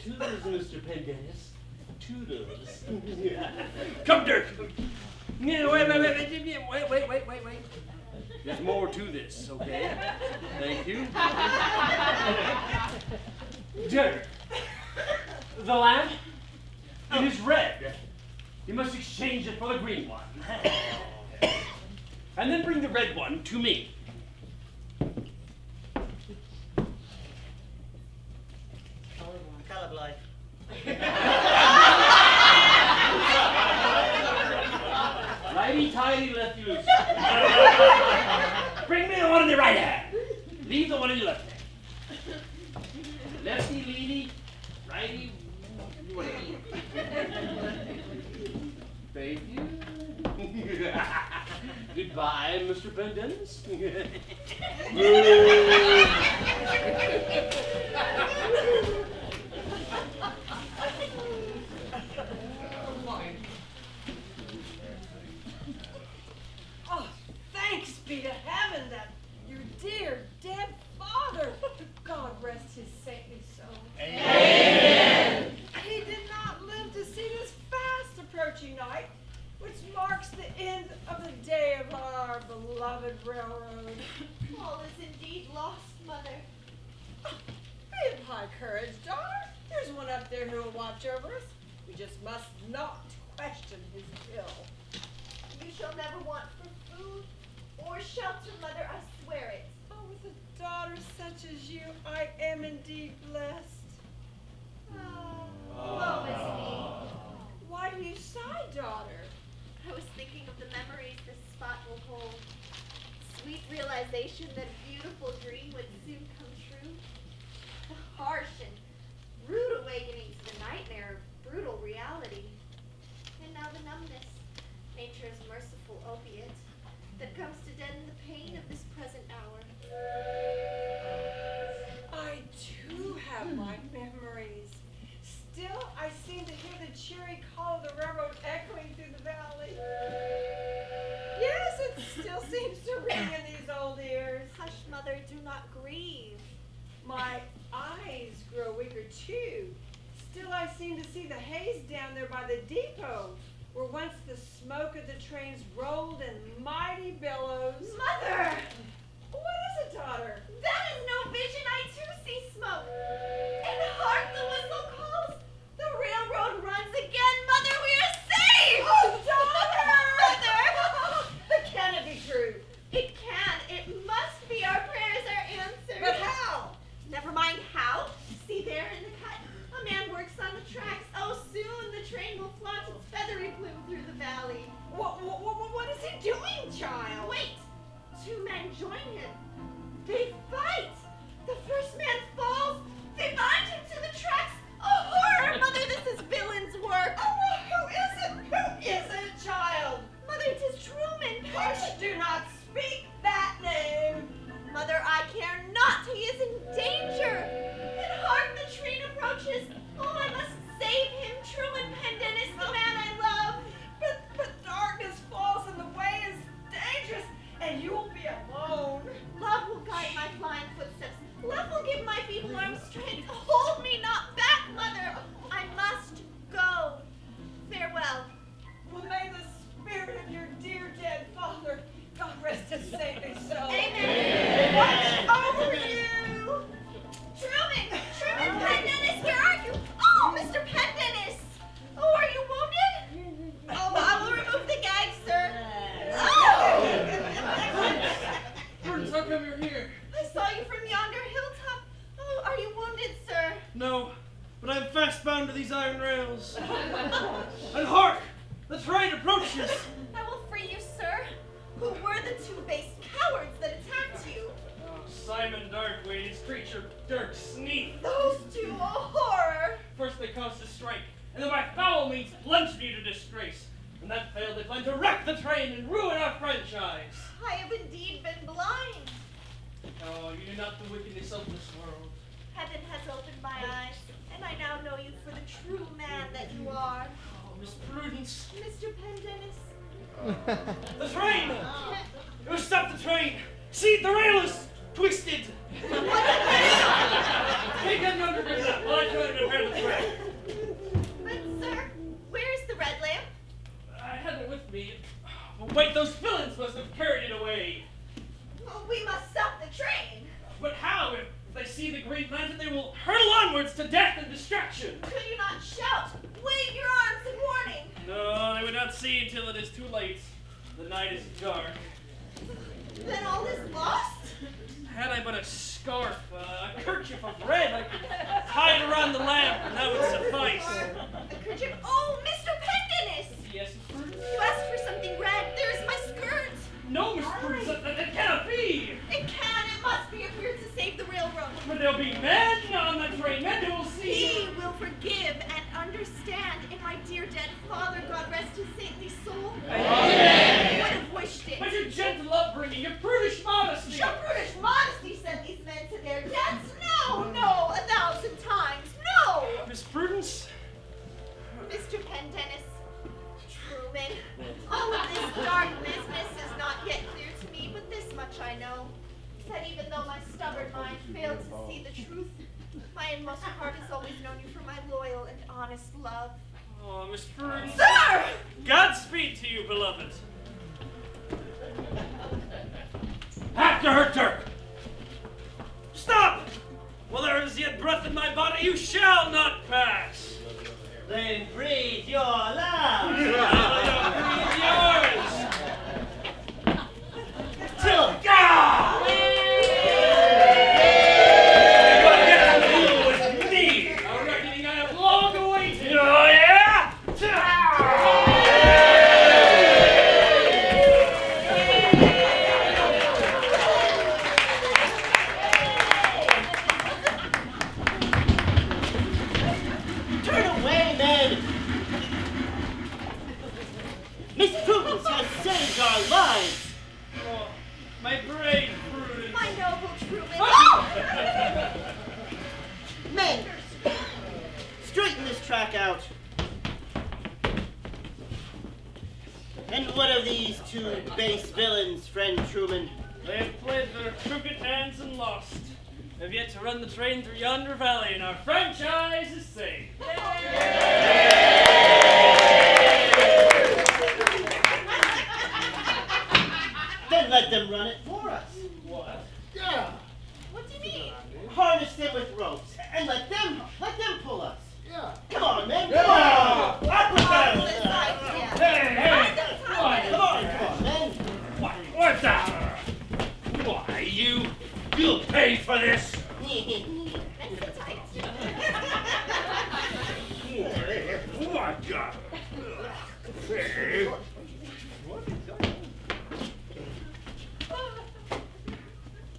Toodles, Mr. Pendennis. Toodles. Come, Dirk. Yeah, wait. There's more to this, okay? Thank you. Waiter! The lamp? It is red. You must exchange it for the green one. And then bring the red one to me. Colorblind. Righty-tighty, left loose. Bring me the one in the right hand. Leave the one in the left hand. Lefty, leady, righty, whatever. Thank you. Goodbye, Mr. Pendennis. Oh, thanks be to heaven that your dear dead father, God rest his saintly soul. Amen. He did not live to see this fast approaching night, which marks the end of the day of our beloved railroad. All is indeed lost, Mother. Be of high courage, daughter. There's one up there who will watch over us. We just must not question his will. You shall never want for food or shelter, Mother, I swear it. Oh, with a daughter such as you, I am indeed blessed. Woe is me. Why do you sigh, daughter? I was thinking of the memories this spot will hold. Sweet realization that a beautiful dream would soon come true. The harsh and rude awakening to the nightmare of brutal reality. And now the numbness, nature's merciful opiate, that comes to deaden the pain of this present hour. I too have my memories. Still, I seem to hear the cheery call of the railroad echoing through the valley. Yes, it still seems to ring in these old ears. Hush, Mother, do not grieve. My eyes grow weaker too. Still, I seem to see the haze down there by the depot, where once the smoke of the trains rolled in mighty billows. Mother! What is it, daughter? That is no vision, I too see smoke. And hark, the whistle calls. The railroad runs again. Mother, we are saved! Oh, daughter! Mother! But can it be true? It can. It must be. Our prayers are answered. But how? Never mind how. See there in the cut? A man works on the tracks. Oh, soon the train will flaunt its feathery plume through the valley. What is he doing, child? Wait! 2 men join him. They fight. The first man falls. They bind him to the tracks. Oh, horror! Mother, this is villain's work. Oh, who is it? Who is it, child? Mother, it is Truman. Hush, do not speak that name. Mother, I care not. He is in danger. And hark, the train approaches. Oh, I must save him. Truman Pendennis, the man I love. But darkness falls and the way is dangerous, and you will be alone. Love will guide my flying footsteps. Love will give my feeble arms strength. Hold me not back, Mother. I must go. Farewell. Well, may the spirit of your dear dead father, God rest his saintly soul. Amen. Watch over you. Truman Pendennis, where are you? Oh, Mr. Pendennis. Oh, are you wounded? Oh, I will remove the gag, sir. Oh! Prudence, how come you're here? I saw you from yonder hilltop. Oh, are you wounded, sir? No, but I'm fast bound to these iron rails. And hark! The train approaches! I will free you, sir. Who were the 2 base cowards that attacked you? Simon Darkwade's creature, Dirk Sneath. Those 2, a horror. First they caused a strike, and then by foul means plunged me to disgrace. When that failed, they planned to wreck the train and ruin our franchise. I have indeed been blind. Oh, you do not the wickedness of this world. Heaven has opened my eyes, and I now know you for the true man that you are. Oh, Miss Prudence. Mr. Pendennis. The train! You stop the train! See, the rail is twisted! What Take that number up while I try to repair the track. But, sir, where's the red lamp? I had it with me. But wait, those villains must have carried it away. Oh, we must stop the train. But how? If they see the green lantern, they will hurtle onwards to death and destruction. Could you not shout? Wave your arms in warning. No, they would not see until it is too late. The night is dark. Then all is lost? Had I but a scarf, a kerchief of red, I could tie it around the lamp, and that would suffice. A kerchief? Oh, Mr. Pendennis! Yes, Miss Prudence? You asked for something red. There's my skirt. No, Miss Prudence, that cannot be. It can. It must be if we're to save the railroad. But there'll be men on the train, men who will see. He will forgive and understand in my dear dead father, God rest his saintly soul. Amen. Would have wished it. But your gentle upbringing, your prudish modesty. Your prudish modesty sent these men to their deaths. No, 1,000 times, no! Miss Prudence? Mr. Pendennis, Truman, all of this dark business is not yet clear to me, but this much I know, that even though my stubborn mind failed to see the truth, my inmost heart has always known you for my loyal and honest love. Oh, Miss Prudence. Sir! Godspeed to you, beloved. After her, Dirk! Stop! While there is yet breath in my body, you shall not pass. Then breathe your love. Breathe yours. Till God! With me, a reckoning I have long awaited. Oh, yeah? Turn away, men! Miss Prudence has saved our lives! Oh, my brave Prudence. My noble Truman. Men! Straighten this track out. And what of these two base villains, friend Truman? They have played their crooked hands and lost. They have yet to run the train through yonder valley, and our franchise is saved. Then let them run it for us. What? Yeah, What do you mean? Harness them with ropes and let them pull us. yeah. Come on, men. Yeah. Come on. Up with Marvelous them. idea. Hey! Come on, men. What the? Why, you'll pay for this! That's so tight. What the? Hey.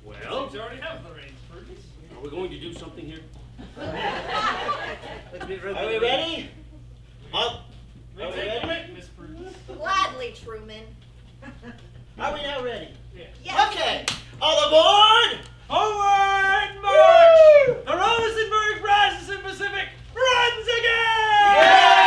Well, Seems you already have the reins, Prudence. are we going to do something here? Let's be real. Are we ready? Up. May Are we take the ready? whip, Miss Prudence. Gladly, Truman. Are we now ready? Yes. Okay. All aboard! Onward, march! The Rosenberg Rasmussen Pacific runs again!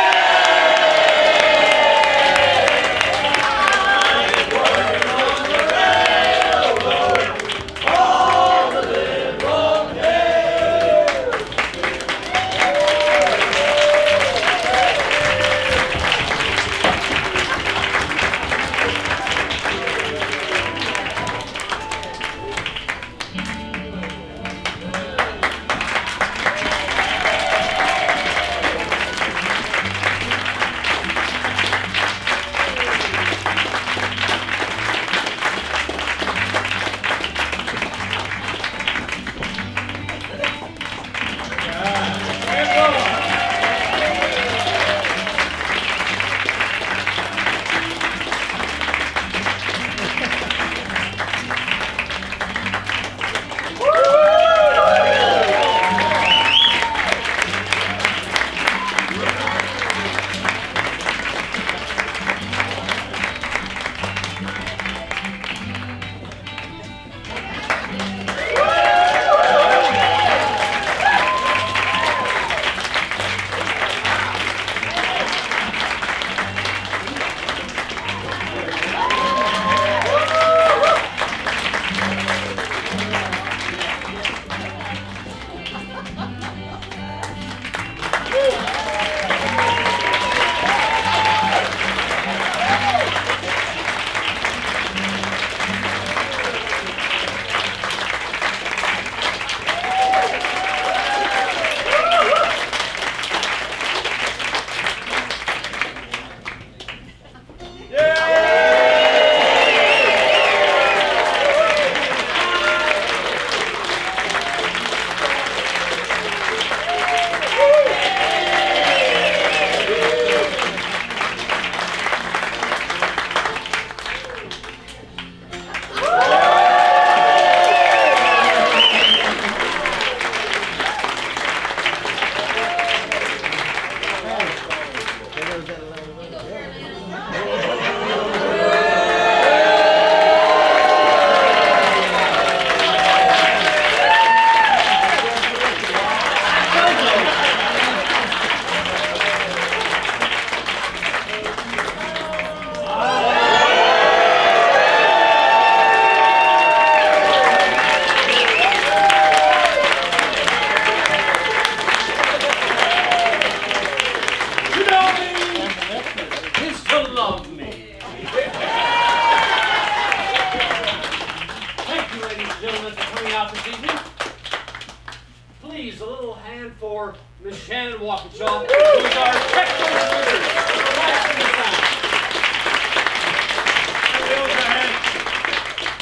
for Miss Shannon Walkinshaw, who is our technical leader for the lights and the sound.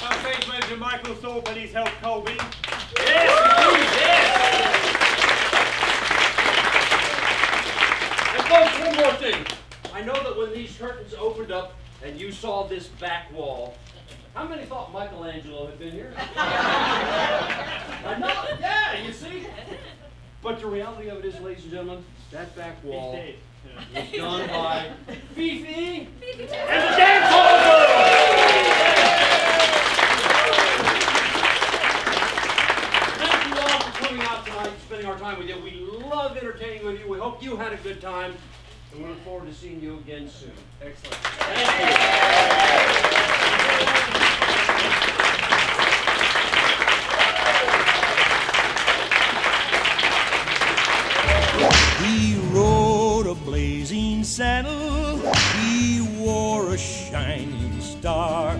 Our stage manager Michael Thorpe and his help Colby. Yes, indeed, yes. And folks, one more thing. I know that when these curtains opened up and you saw this back wall, how many thought Michelangelo had been here? I know, yeah, you see? But the reality of it is, ladies and gentlemen, that back wall was done by Fifi and the dance hall girls. Thank you all for coming out tonight, spending our time with you. We love entertaining with you. We hope you had a good time, and we look forward to seeing you again soon. Excellent. Thank you. He rode a blazing saddle, he wore a shining star.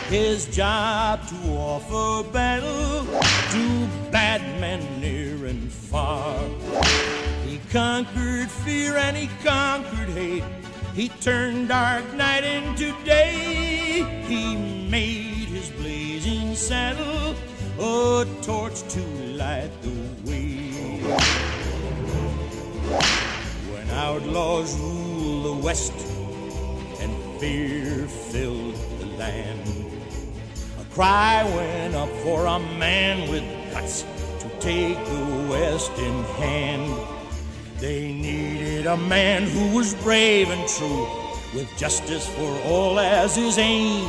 His job to offer battle to bad men near and far. He conquered fear and he conquered hate. He turned dark night into day. He made his blazing saddle a torch to light the way. When outlaws ruled the West and fear filled the land, a cry went up for a man with guts to take the West in hand. They needed a man who was brave and true, with justice for all as his aim.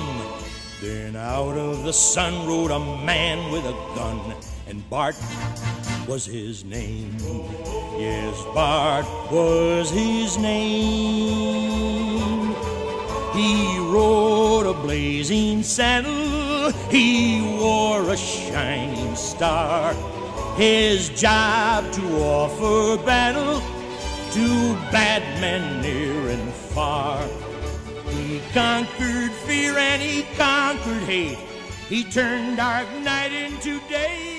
Then out of the sun rode a man with a gun, and Bart was his name. Yes, Bart was his name. He rode a blazing saddle, he wore a shining star. His job to offer battle to bad men near and far. He conquered fear and he conquered hate. He turned dark night into day.